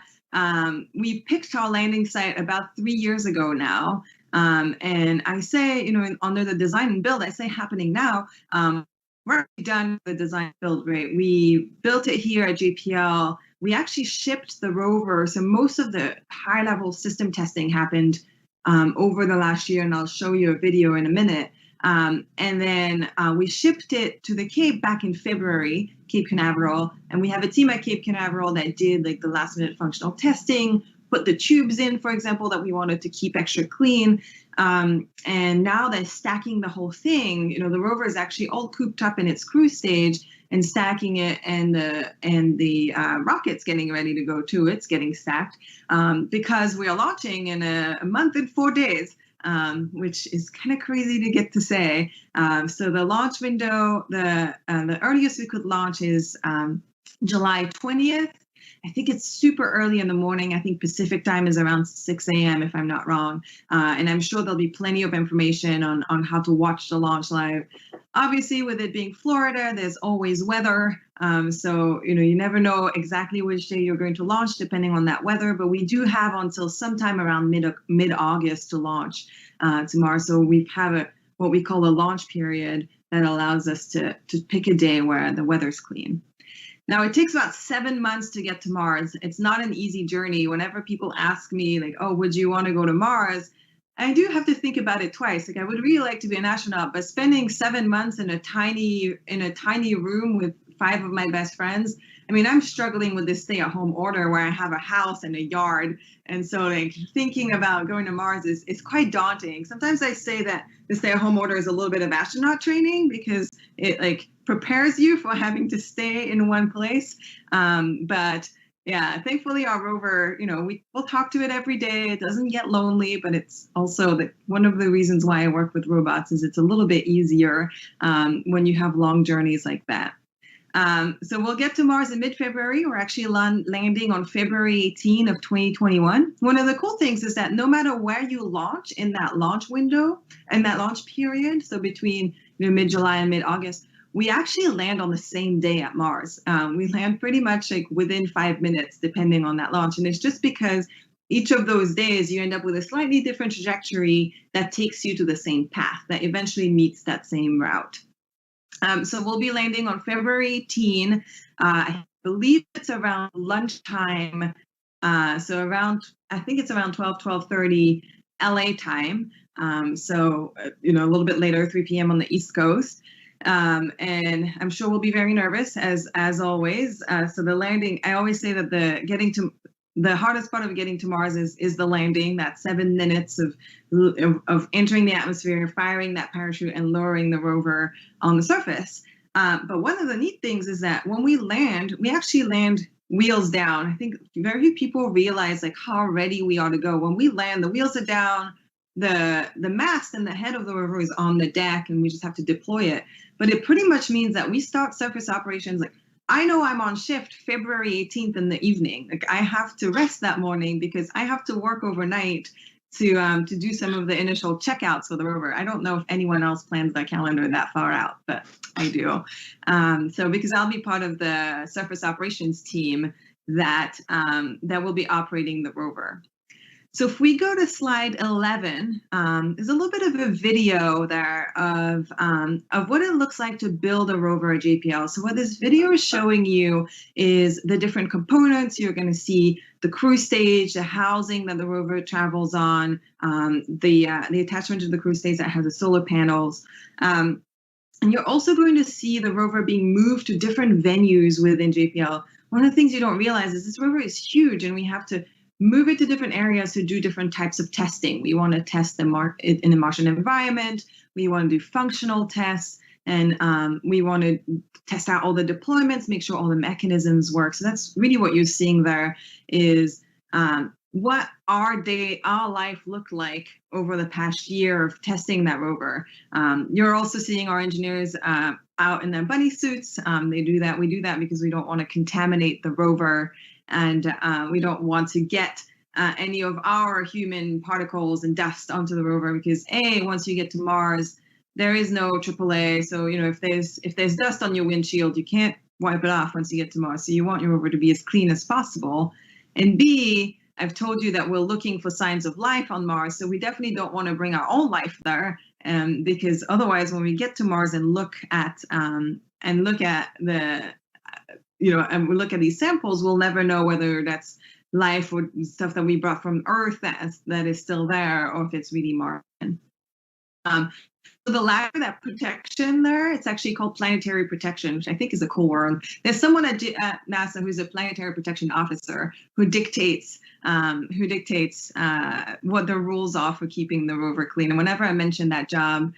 we picked our landing site about 3 years ago now. And I say, under the design and build, I say happening now, we're already done with the design build, right? We built it here at JPL. We actually shipped the rover. So most of the high level system testing happened over the last year, and I'll show you a video in a minute. And then we shipped it to the Cape back in February, Cape Canaveral. And we have a team at Cape Canaveral that did like the last minute functional testing, put the tubes in, for example, that we wanted to keep extra clean. And now they're stacking the whole thing. The rover is actually all cooped up in its cruise stage and stacking it, and the rocket's getting ready to go too. It's getting stacked because we are launching in a month and 4 days. Which is kind of crazy to get to say. So the launch window, the earliest we could launch is July 20th. I think it's super early in the morning. I think Pacific time is around 6 a.m. if I'm not wrong. And I'm sure there'll be plenty of information on how to watch the launch live. Obviously, with it being Florida, there's always weather. So, you never know exactly which day you're going to launch depending on that weather. But we do have until sometime around mid-August to launch to Mars. So we have what we call a launch period that allows us to pick a day where the weather's clean. Now, it takes about 7 months to get to Mars. It's not an easy journey. Whenever people ask me, like, oh, would you want to go to Mars? I do have to think about it twice. Like, I would really like to be an astronaut, but spending 7 months in a tiny room with 5 of my best friends, I mean, I'm struggling with this stay-at-home order where I have a house and a yard. And so, like, thinking about going to Mars is quite daunting. Sometimes I say that the stay-at-home order is a little bit of astronaut training because it, like, prepares you for having to stay in one place. But yeah, thankfully our rover, we'll talk to it every day. It doesn't get lonely, but it's also one of the reasons why I work with robots is it's a little bit easier when you have long journeys like that. So we'll get to Mars in mid-February. We're actually landing on February 18 of 2021. One of the cool things is that no matter where you launch in that launch window and that launch period, so between mid-July and mid-August, we actually land on the same day at Mars. We land pretty much like within 5 minutes, depending on that launch. And it's just because each of those days you end up with a slightly different trajectory that takes you to the same path that eventually meets that same route. So we'll be landing on February 18. I believe it's around lunchtime. So I think it's around 12:30 LA time. So, a little bit later, 3 p.m. on the East Coast. And I'm sure we'll be very nervous as always. So the landing, I always say that the hardest part of getting to Mars is the landing, that 7 minutes of entering the atmosphere, firing that parachute and lowering the rover on the surface. But one of the neat things is that when we land, we actually land wheels down. I think very few people realize like how ready we are to go. When we land, the wheels are down, the mast and the head of the rover is on the deck, and we just have to deploy it. But it pretty much means that we start surface operations. Like, I know I'm on shift February 18th in the evening. Like, I have to rest that morning because I have to work overnight to do some of the initial checkouts for the rover. I don't know if anyone else plans their calendar that far out, but I do. So because I'll be part of the surface operations team that will be operating the rover. So if we go to slide 11, there's a little bit of a video there of what it looks like to build a rover at JPL. So what this video is showing you is the different components. You're going to see the cruise stage, the housing that the rover travels on, the attachment to the cruise stage that has the solar panels. And you're also going to see the rover being moved to different venues within JPL. One of the things you don't realize is this rover is huge, and we have to move it to different areas to do different types of testing. We want to test in the Martian environment. We want to do functional tests, and we want to test out all the deployments, make sure all the mechanisms work. So that's really what you're seeing there is what our life looked like over the past year of testing that rover. You're also seeing our engineers out in their bunny suits. We do that because we don't want to contaminate the rover, and we don't want to get any of our human particles and dust onto the rover because once you get to Mars, there is no AAA. So, if there's dust on your windshield, you can't wipe it off once you get to Mars. So you want your rover to be as clean as possible. And B, I've told you that we're looking for signs of life on Mars. So we definitely don't want to bring our own life there, because otherwise when we get to Mars and look at and we look at these samples, we'll never know whether that's life or stuff that we brought from Earth that is still there, or if it's really Martian. the lack of that protection there, it's actually called planetary protection, which I think is a cool word. There's someone at NASA who's a planetary protection officer who dictates what the rules are for keeping the rover clean. And whenever I mention that job,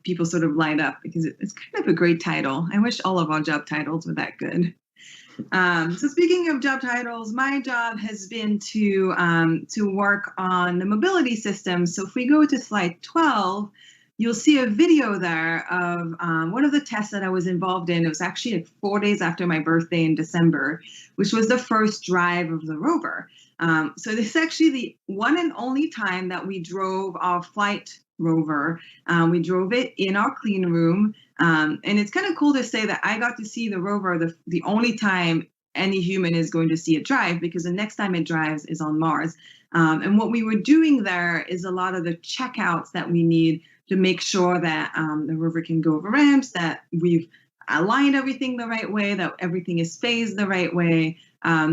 people sort of light up because it's kind of a great title. I wish all of our job titles were that good. So speaking of job titles, my job has been to work on the mobility system. So if we go to slide 12, you'll see a video there of one of the tests that I was involved in. It was actually like 4 days after my birthday in December, which was the first drive of the rover. So this is actually the one and only time that we drove our flight rover. We drove it in our clean room. And it's kind of cool to say that I got to see the rover the only time any human is going to see it drive, because the next time it drives is on Mars. And what we were doing there is a lot of the checkouts that we need to make sure that the rover can go over ramps, that we've aligned everything the right way, that everything is phased the right way.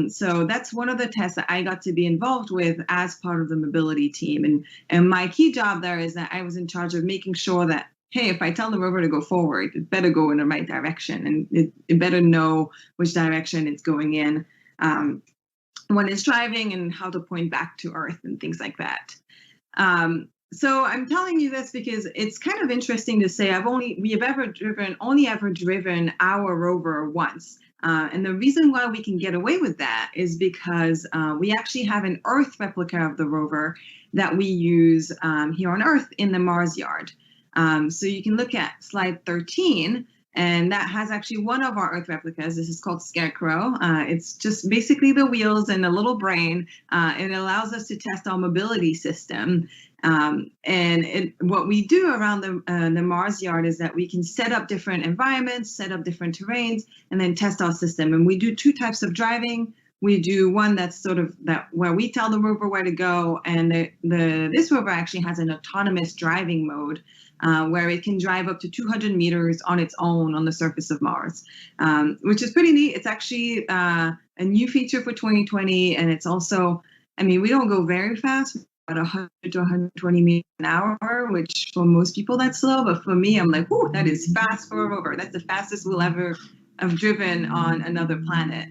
So that's one of the tests that I got to be involved with as part of the mobility team. And my key job there is that I was in charge of making sure that, hey, if I tell the rover to go forward, it better go in the right direction, and it better know which direction it's going in when it's driving, and how to point back to Earth and things like that. So I'm telling you this because it's kind of interesting to say we have only ever driven our rover once. And the reason why we can get away with that is because we actually have an Earth replica of the rover that we use here on Earth in the Mars Yard. So you can look at slide 13, and that has actually one of our Earth replicas. This is called Scarecrow. It's just basically the wheels and a little brain. It allows us to test our mobility system. What we do around the Mars Yard is that we can set up different environments, set up different terrains, and then test our system. And we do two types of driving. We do one that's sort of where we tell the rover where to go, and this rover actually has an autonomous driving mode where it can drive up to 200 meters on its own on the surface of Mars, which is pretty neat. It's actually a new feature for 2020, and it's also, I mean, we don't go very fast, at 100 to 120 meters an hour, which for most people that's slow, but for me, I'm like, whoo, that is fast for a rover. That's the fastest we'll ever have driven on another planet,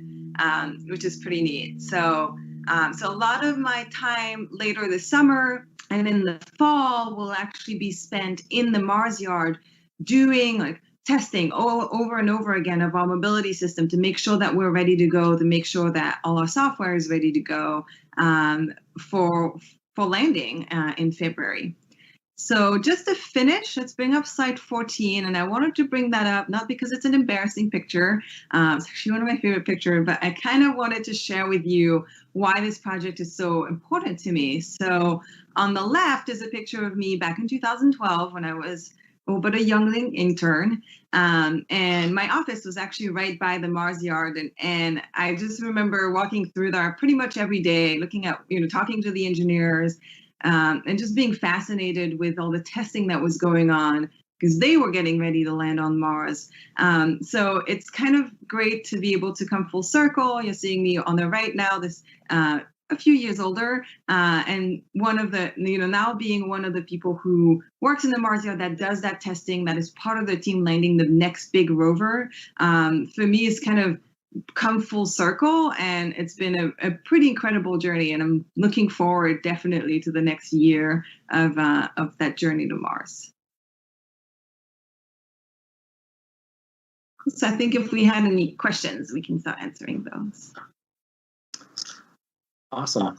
which is pretty neat. So a lot of my time later this summer and in the fall will actually be spent in the Mars Yard doing like testing over and over again of our mobility system to make sure that we're ready to go, to make sure that all our software is ready to go for landing in February. So just to finish, let's bring up slide 14. And I wanted to bring that up, not because it's an embarrassing picture. It's actually one of my favorite pictures, but I kind of wanted to share with you why this project is so important to me. So on the left is a picture of me back in 2012 when I was but a youngling intern. And my office was actually right by the Mars Yard. And I just remember walking through there pretty much every day, looking at, talking to the engineers, and just being fascinated with all the testing that was going on because they were getting ready to land on Mars. So it's kind of great to be able to come full circle. You're seeing me on the right now, this a few years older, and one of the, now being one of the people who works in the Mars Yard that does that testing, that is part of the team landing the next big rover, for me is kind of come full circle, and it's been a pretty incredible journey, and I'm looking forward definitely to the next year of that journey to Mars. So I think if we had any questions, we can start answering those. Awesome.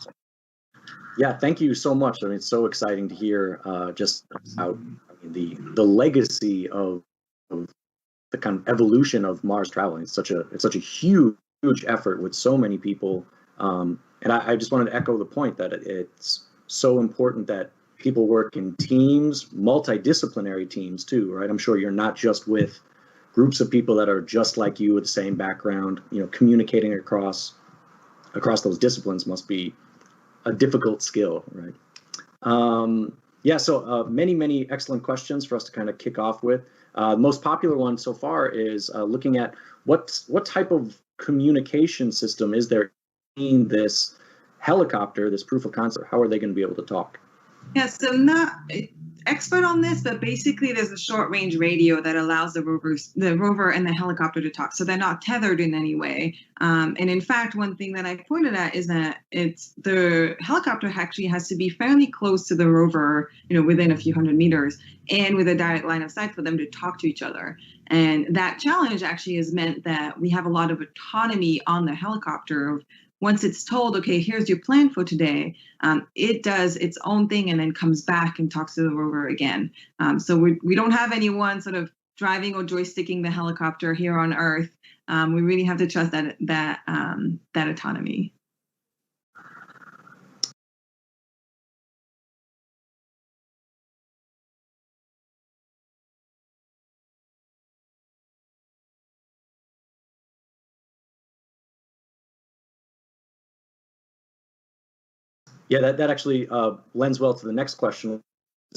Yeah, thank you so much. I mean, it's so exciting to hear just about the legacy of the kind of evolution of Mars traveling. It's such a huge effort with so many people. And I just wanted to echo the point that it's so important that people work in teams, multidisciplinary teams too, right? I'm sure you're not just with groups of people that are just like you with the same background. Communicating across those disciplines must be a difficult skill, right? So many excellent questions for us to kind of kick off with. The most popular one so far is looking at what type of communication system is there in this helicopter, this proof of concept? How are they going to be able to talk? Yeah, so expert on this, but basically there's a short-range radio that allows the rover and the helicopter to talk, so they're not tethered in any way. And in fact, one thing that I pointed at is that the helicopter actually has to be fairly close to the rover, within a few hundred meters, and with a direct line of sight for them to talk to each other. And that challenge actually has meant that we have a lot of autonomy on the helicopter. Once it's told, okay, here's your plan for today, it does its own thing and then comes back and talks to the rover again. So we don't have anyone sort of driving or joysticking the helicopter here on Earth. We really have to trust that autonomy. Yeah, that actually lends well to the next question.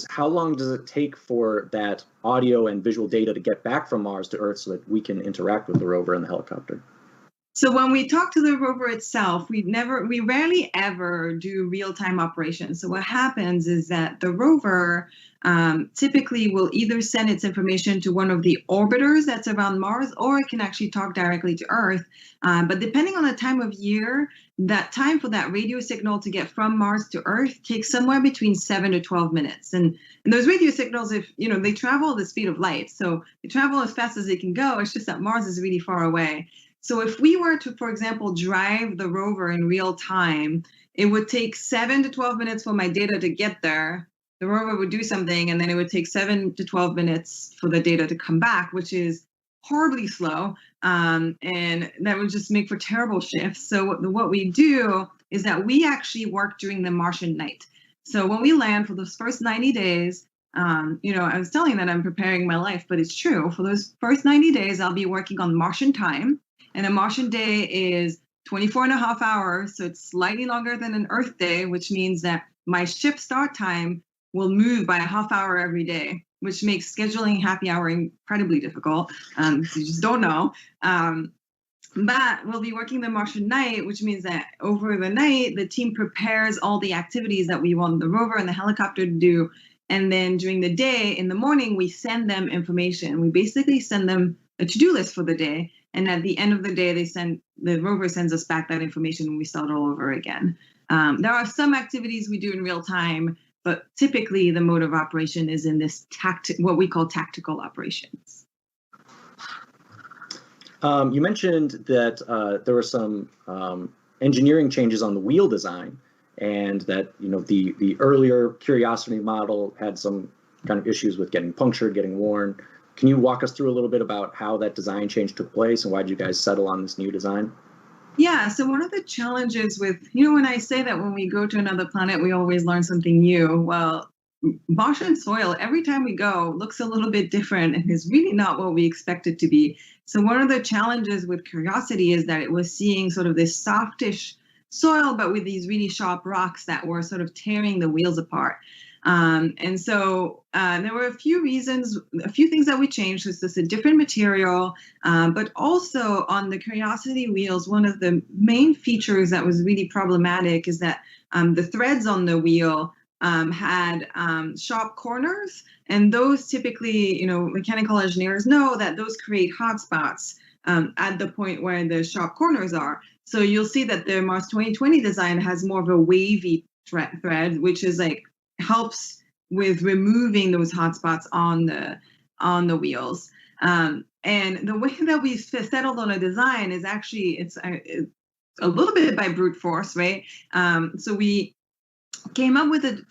How long does it take for that audio and visual data to get back from Mars to Earth so that we can interact with the rover and the helicopter? So when we talk to the rover itself, we rarely ever do real-time operations. So what happens is that the rover typically will either send its information to one of the orbiters that's around Mars, or it can actually talk directly to Earth. But depending on the time of year, that time for that radio signal to get from Mars to Earth takes somewhere between 7 to 12 minutes. And those radio signals, they travel at the speed of light, so they travel as fast as they can go. It's just that Mars is really far away. So if we were to, for example, drive the rover in real time, it would take 7 to 12 minutes for my data to get there. The rover would do something, and then it would take 7 to 12 minutes for the data to come back, which is horribly slow. And that would just make for terrible shifts. So what we do is that we actually work during the Martian night. So when we land for those first 90 days, I was telling that I'm preparing my life, but it's true. For those first 90 days, I'll be working on Martian time. And a Martian day is 24 and a half hours, so it's slightly longer than an Earth day, which means that my shift start time will move by a half hour every day, which makes scheduling happy hour incredibly difficult. So you just don't know. But we'll be working the Martian night, which means that over the night, the team prepares all the activities that we want the rover and the helicopter to do. And then during the day, in the morning, we send them information. We basically send them a to-do list for the day. And at the end of the day, the rover sends us back that information and we start all over again. There are some activities we do in real time, but typically the mode of operation is in this what we call tactical operations. You mentioned that there were some engineering changes on the wheel design, and that the earlier Curiosity model had some kind of issues with getting punctured, getting worn. Can you walk us through a little bit about how that design change took place and why did you guys settle on this new design? Yeah, so one of the challenges with, when I say that when we go to another planet, we always learn something new. Well, Martian soil, every time we go, looks a little bit different and is really not what we expect it to be. So one of the challenges with Curiosity is that it was seeing sort of this softish soil, but with these really sharp rocks that were sort of tearing the wheels apart. And so there were a few things that we changed. Was this a different material, but also on the Curiosity wheels, one of the main features that was really problematic is that the threads on the wheel had sharp corners, and those typically, mechanical engineers know that those create hot spots at the point where the sharp corners are. So you'll see that the Mars 2020 design has more of a wavy thread, which is helps with removing those hotspots on the wheels. And the way that we settled on a design is actually it's a little bit by brute force, right? So we came up with a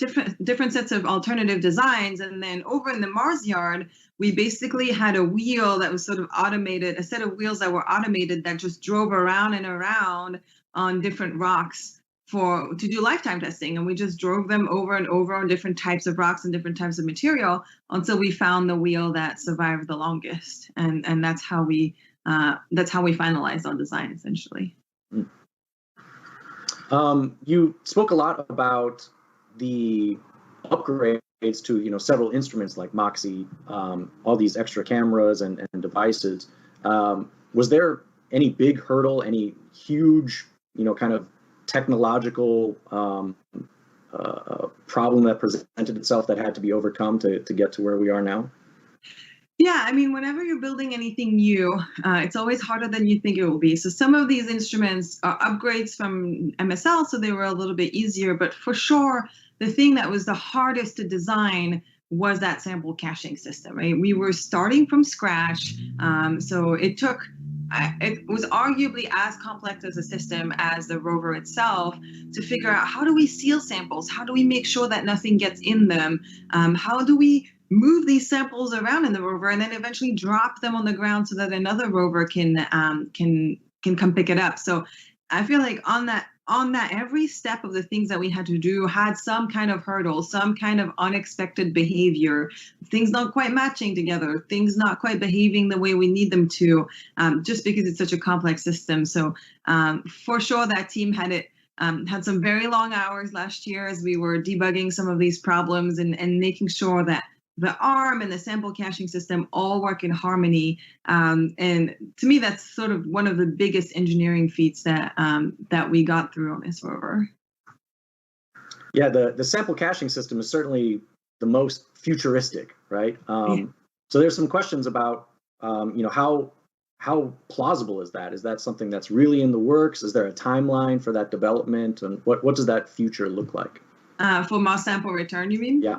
different sets of alternative designs, and then over in the Mars yard, we basically had a wheel that was sort of automated, a set of wheels that were automated that just drove around and around on different rocks to do lifetime testing, and we just drove them over and over on different types of rocks and different types of material until we found the wheel that survived the longest, and that's how we finalized our design essentially. You spoke a lot about the upgrades to several instruments like MOXIE, all these extra cameras and devices. Was there any big hurdle, any huge kind of technological problem that presented itself that had to be overcome to get to where we are now? Yeah, I mean, whenever you're building anything new, it's always harder than you think it will be. So some of these instruments are upgrades from MSL, so they were a little bit easier. But for sure, the thing that was the hardest to design was that sample caching system, right? We were starting from scratch. So it was arguably as complex as a system as the rover itself to figure out, how do we seal samples? How do we make sure that nothing gets in them? How do we move these samples around in the rover and then eventually drop them on the ground so that another rover can come pick it up? So I feel like on that, every step of the things that we had to do had some kind of hurdle, some kind of unexpected behavior, things not quite matching together, things not quite behaving the way we need them to, just because it's such a complex system. So for sure, that team had some very long hours last year as we were debugging some of these problems and making sure that the ARM and the sample caching system all work in harmony. And to me, that's sort of one of the biggest engineering feats that we got through on this rover. Yeah, the sample caching system is certainly the most futuristic, right? So there's some questions about, how plausible is that? Is that something that's really in the works? Is there a timeline for that development? And what does that future look like? For Mars sample return, you mean? Yeah.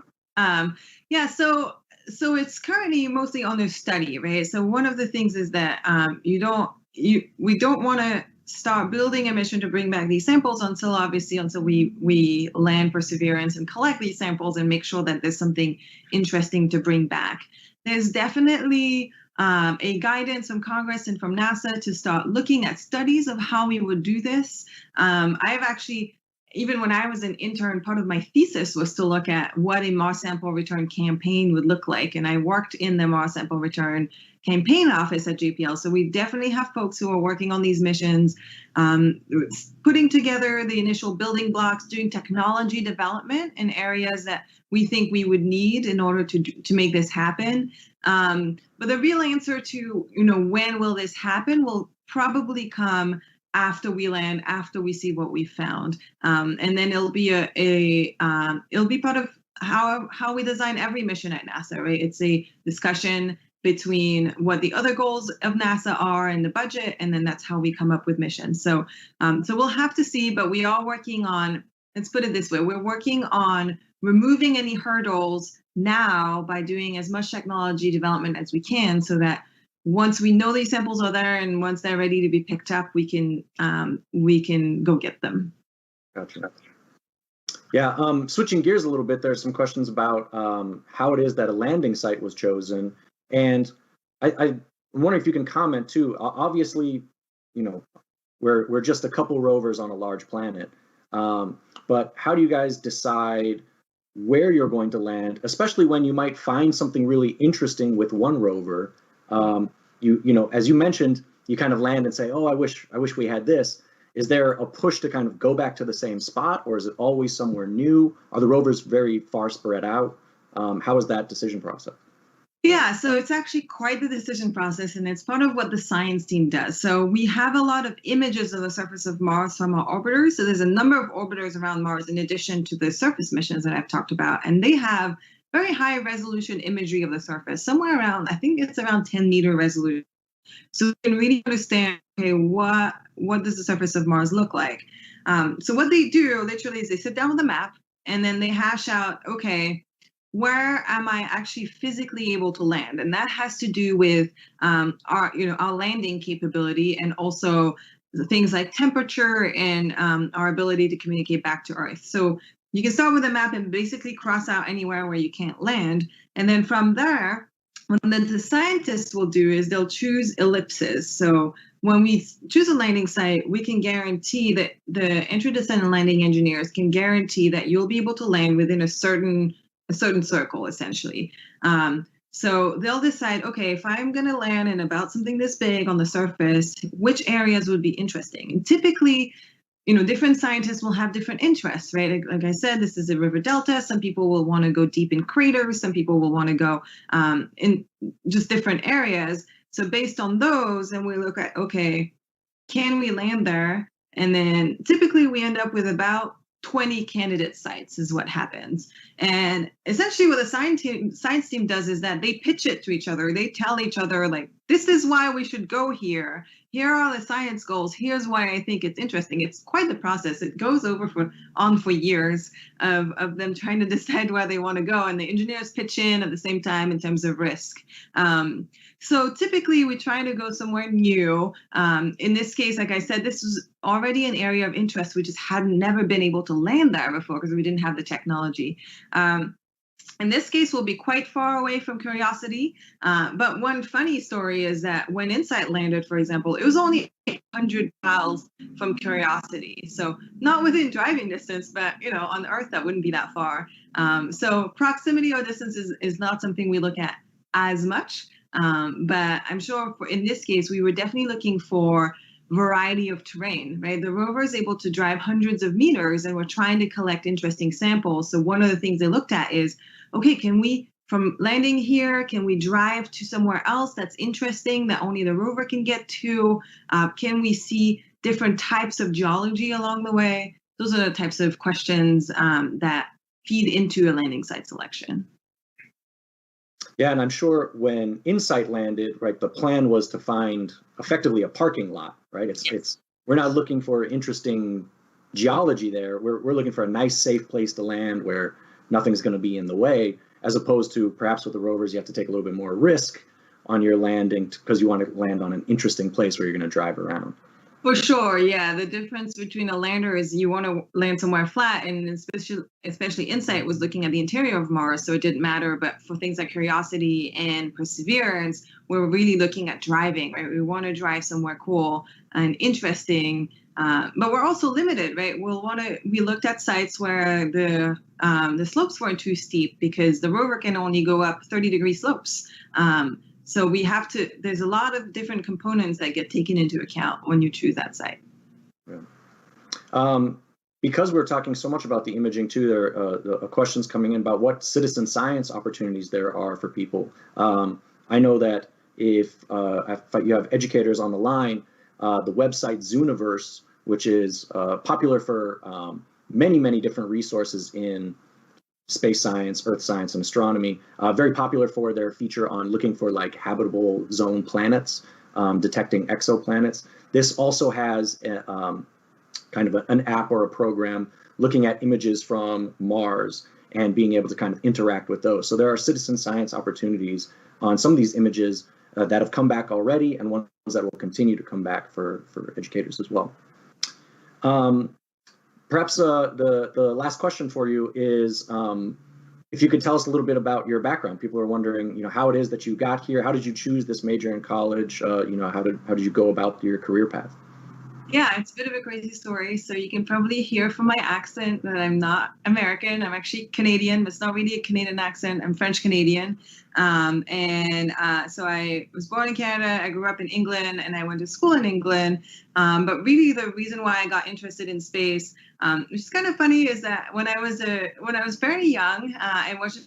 So it's currently mostly under study, right? So one of the things is that we don't want to start building a mission to bring back these samples until we land Perseverance and collect these samples and make sure that there's something interesting to bring back. There's definitely a guidance from Congress and from NASA to start looking at studies of how we would do this. I've actually, even when I was an intern, part of my thesis was to look at what a Mars sample return campaign would look like. And I worked in the Mars sample return campaign office at JPL. So we definitely have folks who are working on these missions, putting together the initial building blocks, doing technology development in areas that we think we would need in order to make this happen. But the real answer to, when will this happen will probably come after we land, after we see what we found, and then it'll be it'll be part of how we design every mission at NASA, right? It's a discussion between what the other goals of NASA are and the budget, and then that's how we come up with missions. So we'll have to see, but we are working on. Let's put it this way: we're working on removing any hurdles now by doing as much technology development as we can, so that once we know these samples are there and once they're ready to be picked up, we can go get them. Gotcha. Yeah, switching gears a little bit, there's some questions about how it is that a landing site was chosen. And I'm wondering if you can comment too. Obviously, we're just a couple rovers on a large planet. But how do you guys decide where you're going to land, especially when you might find something really interesting with one rover? As you mentioned, you kind of land and say, "Oh, I wish we had this." Is there a push to kind of go back to the same spot, or is it always somewhere new? Are the rovers very far spread out? How is that decision process? Yeah, so it's actually quite the decision process, and it's part of what the science team does. So we have a lot of images of the surface of Mars from our orbiters. So there's a number of orbiters around Mars in addition to the surface missions that I've talked about, and they have very high resolution imagery of the surface, somewhere around, I think it's around 10-meter resolution. So we can really understand, okay, what does the surface of Mars look like? So what they do literally is they sit down with a map and then they hash out, okay, where am I actually physically able to land? And that has to do with our landing capability, and also things like temperature and our ability to communicate back to Earth. So you can start with a map and basically cross out anywhere where you can't land. And then from there, what the scientists will do is they'll choose ellipses. So when we choose a landing site, we can guarantee that the entry, descent, and landing engineers can guarantee that you'll be able to land within a certain circle, essentially. So they'll decide, okay, if I'm going to land in about something this big on the surface, which areas would be interesting? And typically, different scientists will have different interests, right? Like I said, this is a river delta. Some people will want to go deep in craters. Some people will want to go in just different areas. So based on those, and we look at, okay, can we land there? And then typically we end up with about 20 candidate sites is what happens. And essentially what the science team does is that they pitch it to each other. They tell each other, like, this is why we should go here. Here are the science goals. Here's why I think it's interesting. It's quite the process. It goes on for years of them trying to decide where they want to go. And the engineers pitch in at the same time in terms of risk. So typically we try to go somewhere new. In this case, like I said, this was already an area of interest. We just had never been able to land there before because we didn't have the technology. In this case, we'll be quite far away from Curiosity. But one funny story is that when InSight landed, for example, it was only 800 miles from Curiosity. So not within driving distance, but on Earth, that wouldn't be that far. So proximity or distance is not something we look at as much. But I'm sure in this case, we were definitely looking for variety of terrain, right? The rover is able to drive hundreds of meters and we're trying to collect interesting samples. So one of the things they looked at is, okay, can we, from landing here, can we drive to somewhere else that's interesting that only the rover can get to? Can we see different types of geology along the way? Those are the types of questions that feed into a landing site selection. Yeah, and I'm sure when InSight landed, right, the plan was to find effectively a parking lot, right? We're not looking for interesting geology there. We're looking for a nice, safe place to land where nothing's going to be in the way, as opposed to perhaps with the rovers, you have to take a little bit more risk on your landing because you want to land on an interesting place where you're going to drive around. For sure, yeah. The difference between a lander is you want to land somewhere flat, and especially InSight was looking at the interior of Mars, so it didn't matter. But for things like Curiosity and Perseverance, we're really looking at driving, right? We want to drive somewhere cool and interesting, but we're also limited, right? We looked at sites where the slopes weren't too steep because the rover can only go up 30-degree slopes. So there's a lot of different components that get taken into account when you choose that site. Yeah. Because we're talking so much about the imaging too, there are questions coming in about what citizen science opportunities there are for people. I know that if you have educators on the line, the website Zooniverse, which is popular for many, many different resources in space science, earth science, and astronomy, very popular for their feature on looking for like habitable zone planets, detecting exoplanets. This also has kind of an app or a program looking at images from Mars and being able to kind of interact with those. So there are citizen science opportunities on some of these images that have come back already and ones that will continue to come back for educators as well. Perhaps the last question for you is if you could tell us a little bit about your background. People are wondering, how it is that you got here. How did you choose this major in college? How did you go about your career path? Yeah, it's a bit of a crazy story. So you can probably hear from my accent that I'm not American. I'm actually Canadian, but it's not really a Canadian accent. I'm French Canadian. So I was born in Canada. I grew up in England and I went to school in England. But really the reason why I got interested in space, which is kind of funny, is that when I was very young, I watched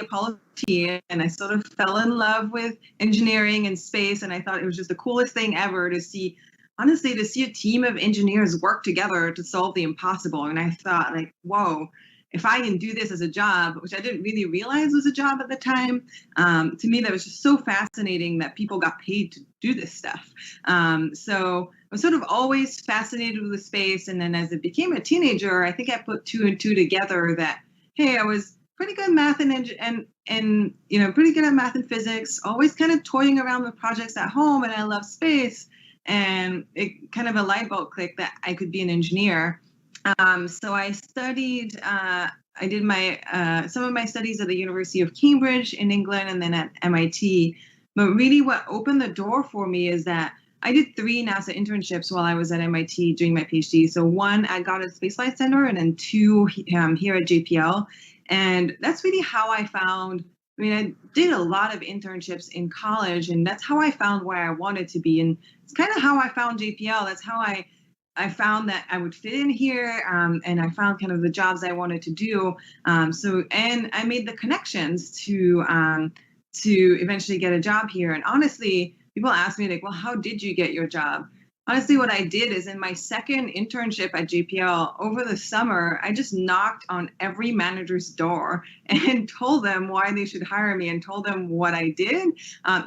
Apollo 13 and I sort of fell in love with engineering and space. And I thought it was just the coolest thing ever to see a team of engineers work together to solve the impossible. And I thought, like, whoa, if I can do this as a job, which I didn't really realize was a job at the time, to me, that was just so fascinating that people got paid to do this stuff. So I was sort of always fascinated with space. And then as I became a teenager, I think I put two and two together that, hey, I was pretty good at math and pretty good at math and physics, always kind of toying around with projects at home, and I love space. And it kind of a light bulb clicked that I could be an engineer. So I studied, I did some of my studies at the University of Cambridge in England and then at MIT. But really what opened the door for me is that I did 3 NASA internships while I was at MIT doing my PhD. So 1, I got at Space Flight Center, and then 2 here at JPL. And that's really how I found, I did a lot of internships in college, and that's how I found where I wanted to be. And it's kind of how I found JPL. That's how I found that I would fit in here, and I found kind of the jobs I wanted to do. And I made the connections to eventually get a job here. And honestly, people ask me, like, well, how did you get your job? honestly, what I did is in my second internship at JPL over the summer, I just knocked on every manager's door and told them why they should hire me and told them what I did.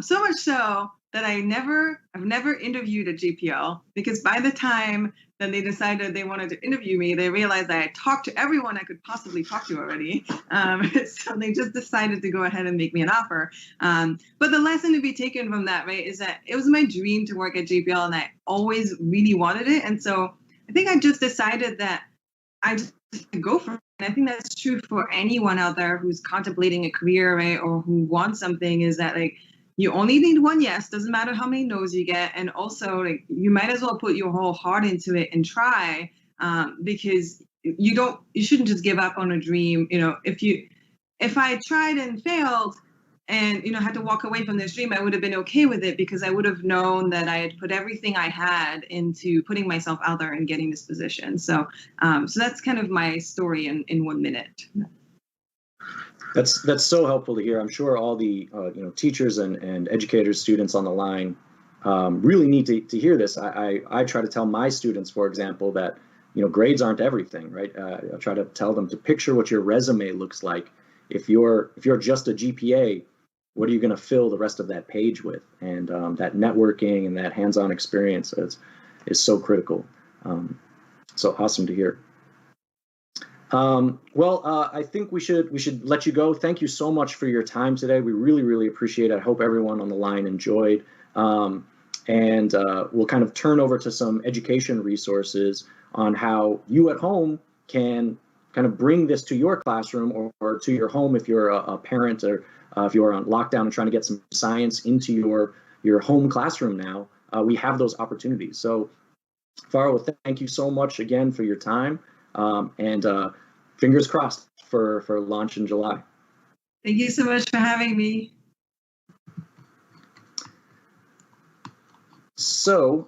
So much so that I've never interviewed at JPL, because by the time that they decided they wanted to interview me, they realized that I talked to everyone I could possibly talk to already. So they just decided to go ahead and make me an offer. But the lesson to be taken from that, right, is that it was my dream to work at JPL, and I always really wanted it. And so I think I just decided that I just go for it. And I think that's true for anyone out there who's contemplating a career, right, or who wants something, is that like, you only need one yes, doesn't matter how many no's you get. And also, like, you might as well put your whole heart into it and try, because you shouldn't just give up on a dream. You know, if I tried and failed and, had to walk away from this dream, I would have been okay with it, because I would have known that I had put everything I had into putting myself out there and getting this position. So that's kind of my story in 1 minute. That's so helpful to hear. I'm sure all the teachers and educators, students on the line really need to hear this. I try to tell my students, for example, that grades aren't everything, right? I try to tell them to picture what your resume looks like. If you're just a GPA, what are you going to fill the rest of that page with? And that networking and that hands-on experience is so critical. So awesome to hear. I think we should let you go. Thank you so much for your time today. We really, really appreciate it. I hope everyone on the line enjoyed. And we'll kind of turn over to some education resources on how you at home can kind of bring this to your classroom or to your home if you're a parent, or if you're on lockdown and trying to get some science into your home classroom now. We have those opportunities. So Farah, thank you so much again for your time. And fingers crossed for launch in July. Thank you so much for having me. So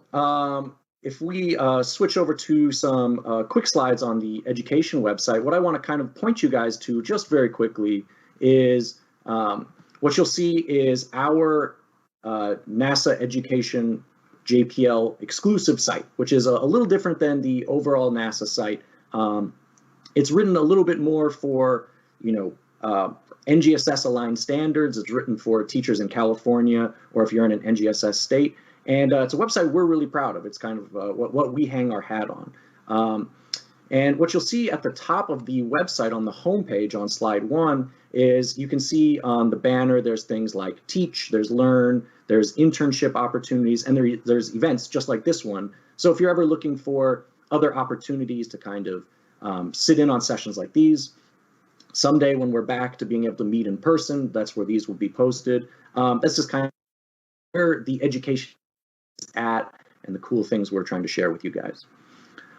if we switch over to some quick slides on the education website, what I want to kind of point you guys to just very quickly is what you'll see is our NASA Education JPL exclusive site, which is a little different than the overall NASA site. It's written a little bit more for, NGSS aligned standards. It's written for teachers in California, or if you're in an NGSS state. And it's a website we're really proud of. It's kind of what we hang our hat on. And what you'll see at the top of the website on the homepage on slide 1 is you can see on the banner, there's things like teach, there's learn, there's internship opportunities, and there's events just like this one. So if you're ever looking for other opportunities to kind of sit in on sessions like these, someday when we're back to being able to meet in person, that's where these will be posted. That's just kind of where the education is at and the cool things we're trying to share with you guys.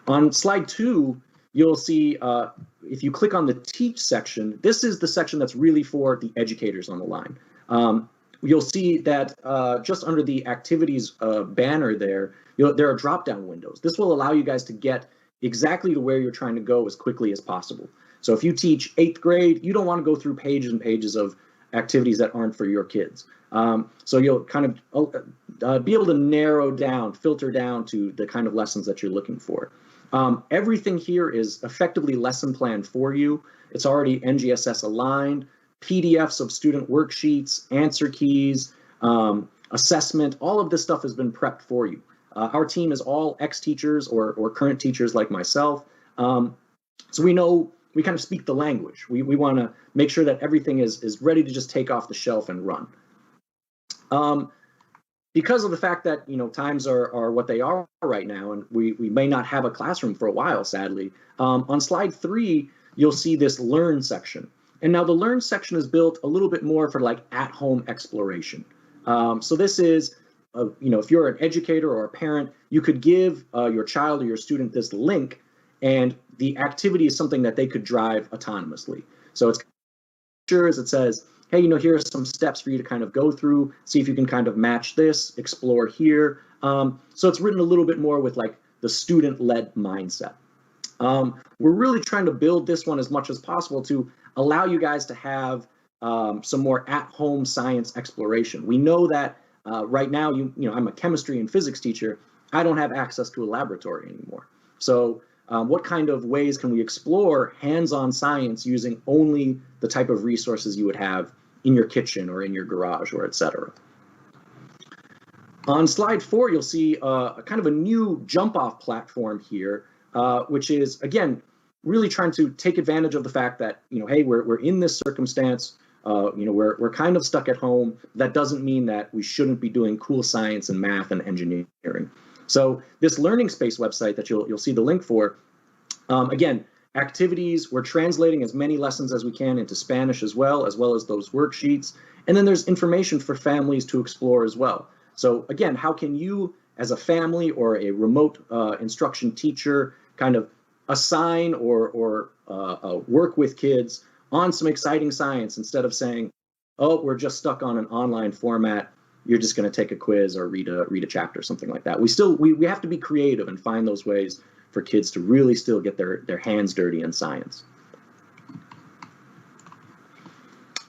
On slide 2, you'll see if you click on the teach section, this is the section that's really for the educators on the line. You'll see that just under the activities banner there are drop-down windows. This will allow you guys to get exactly to where you're trying to go as quickly as possible. So if you teach 8th grade, you don't want to go through pages and pages of activities that aren't for your kids. So you'll kind of be able to narrow down, filter down to the kind of lessons that you're looking for. Everything here is effectively lesson planned for you. It's already NGSS aligned, PDFs of student worksheets, answer keys, assessment, all of this stuff has been prepped for you. Our team is all ex-teachers or current teachers like myself. So we kind of speak the language. We want to make sure that everything is ready to just take off the shelf and run. Because of the fact that times are what they are right now, and we may not have a classroom for a while, sadly. On slide 3, you'll see this learn section. And now the learn section is built a little bit more for like at-home exploration. So this is, if you're an educator or a parent, you could give your child or your student this link, and the activity is something that they could drive autonomously. So it's it says, hey, here are some steps for you to kind of go through, see if you can kind of match this, explore here. So it's written a little bit more with like the student-led mindset. We're really trying to build this one as much as possible to allow you guys to have some more at-home science exploration. We know that right now, I'm a chemistry and physics teacher, I don't have access to a laboratory anymore. So what kind of ways can we explore hands-on science using only the type of resources you would have in your kitchen or in your garage or et cetera? On slide 4, you'll see a kind of a new jump-off platform here, which is, again, really trying to take advantage of the fact that, hey, we're in this circumstance, we're kind of stuck at home. That doesn't mean that we shouldn't be doing cool science and math and engineering. So this Learning Space website that you'll see the link for, again, activities, we're translating as many lessons as we can into Spanish as well as those worksheets. And then there's information for families to explore as well. So again, how can you as a family or a remote instruction teacher kind of assign or work with kids on some exciting science instead of saying, oh, we're just stuck on an online format, you're just going to take a quiz or read a chapter, something like that. We have to be creative and find those ways for kids to really still get their hands dirty in science.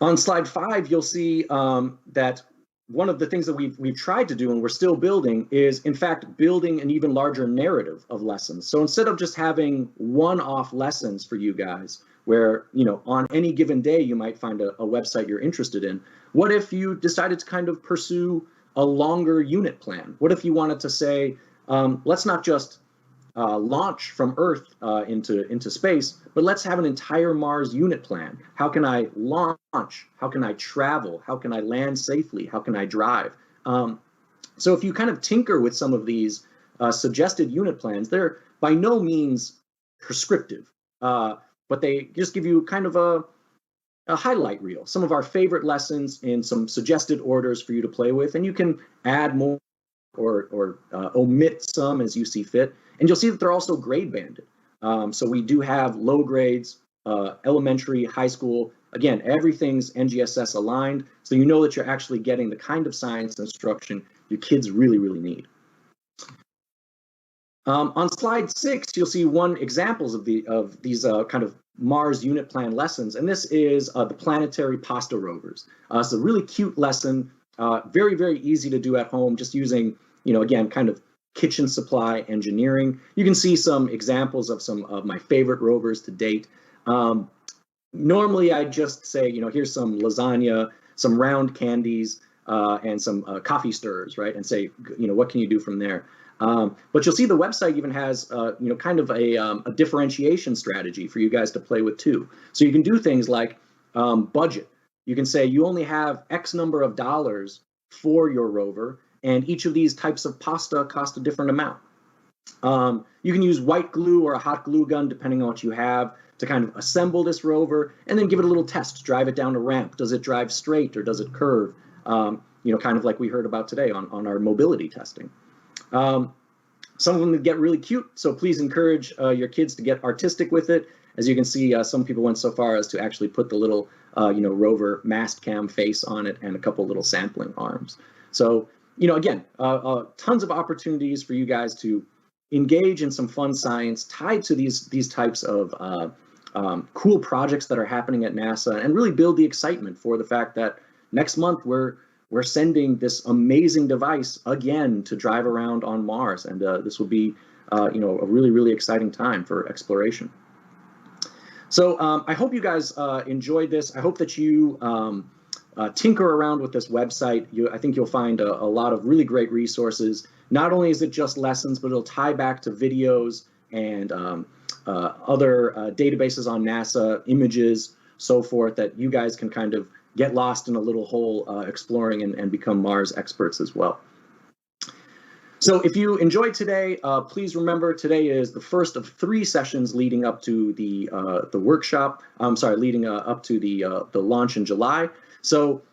On slide 5, you'll see that one of the things that we've tried to do and we're still building is, in fact, building an even larger narrative of lessons. So instead of just having one-off lessons for you guys, where, on any given day you might find a website you're interested in, what if you decided to kind of pursue a longer unit plan? What if you wanted to say, let's not just launch from Earth into space, but let's have an entire Mars unit plan. How can I launch? How can I travel? How can I land safely? How can I drive? So if you kind of tinker with some of these suggested unit plans, they're by no means prescriptive, but they just give you kind of a highlight reel, some of our favorite lessons in some suggested orders for you to play with, and you can add more or omit some as you see fit. And you'll see that they're also grade banded. So we do have low grades, elementary, high school. Again, everything's NGSS aligned, so you know that you're actually getting the kind of science instruction your kids really, really need. On slide 6, you'll see one examples of these kind of Mars unit plan lessons, and this is the planetary pasta rovers. It's a really cute lesson, very, very easy to do at home, just using, again, kind of kitchen supply engineering. You can see some examples of some of my favorite rovers to date. Normally, I just say, here's some lasagna, some round candies, and some coffee stirrers, right? And say, what can you do from there? But you'll see the website even has, kind of a differentiation strategy for you guys to play with too. So you can do things like budget. You can say you only have X number of dollars for your rover, and each of these types of pasta cost a different amount. You can use white glue or a hot glue gun, depending on what you have, to kind of assemble this rover, and then give it a little test. Drive it down a ramp. Does it drive straight or does it curve? Kind of like we heard about today on our mobility testing. Some of them get really cute, so please encourage your kids to get artistic with it. As you can see, some people went so far as to actually put the little, rover mast cam face on it and a couple little sampling arms. So, again, tons of opportunities for you guys to engage in some fun science tied to these types of cool projects that are happening at NASA, and really build the excitement for the fact that next month we're sending this amazing device again to drive around on Mars, and this will be a really, really exciting time for exploration. So I hope you guys enjoyed this. I hope that you tinker around with this website. I think you'll find a lot of really great resources. Not only is it just lessons, but it'll tie back to videos and other databases on NASA, images, so forth, that you guys can kind of get lost in a little hole exploring and become Mars experts as well. So if you enjoyed today, please remember today is the first of 3 sessions leading up to the workshop. Leading up to the launch in July. So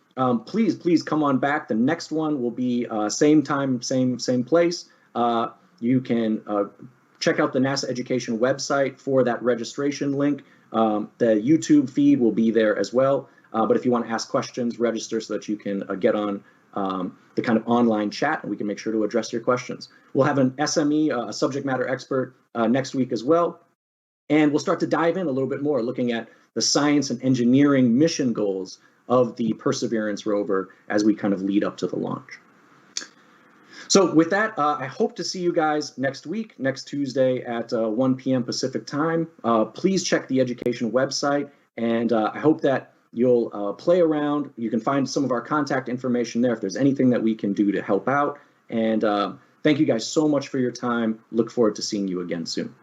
please come on back. The next one will be same time, same place. You can check out the NASA Education website for that registration link. The YouTube feed will be there as well. But if you want to ask questions, register so that you can get on the kind of online chat, and we can make sure to address your questions. We'll have an SME, a subject matter expert, next week as well. And we'll start to dive in a little bit more, looking at the science and engineering mission goals of the Perseverance rover as we kind of lead up to the launch. So with that, I hope to see you guys next week, next Tuesday at 1 p.m. Pacific time. Please check the education website, and I hope that you'll play around. You can find some of our contact information there if there's anything that we can do to help out. And thank you guys so much for your time. Look forward to seeing you again soon.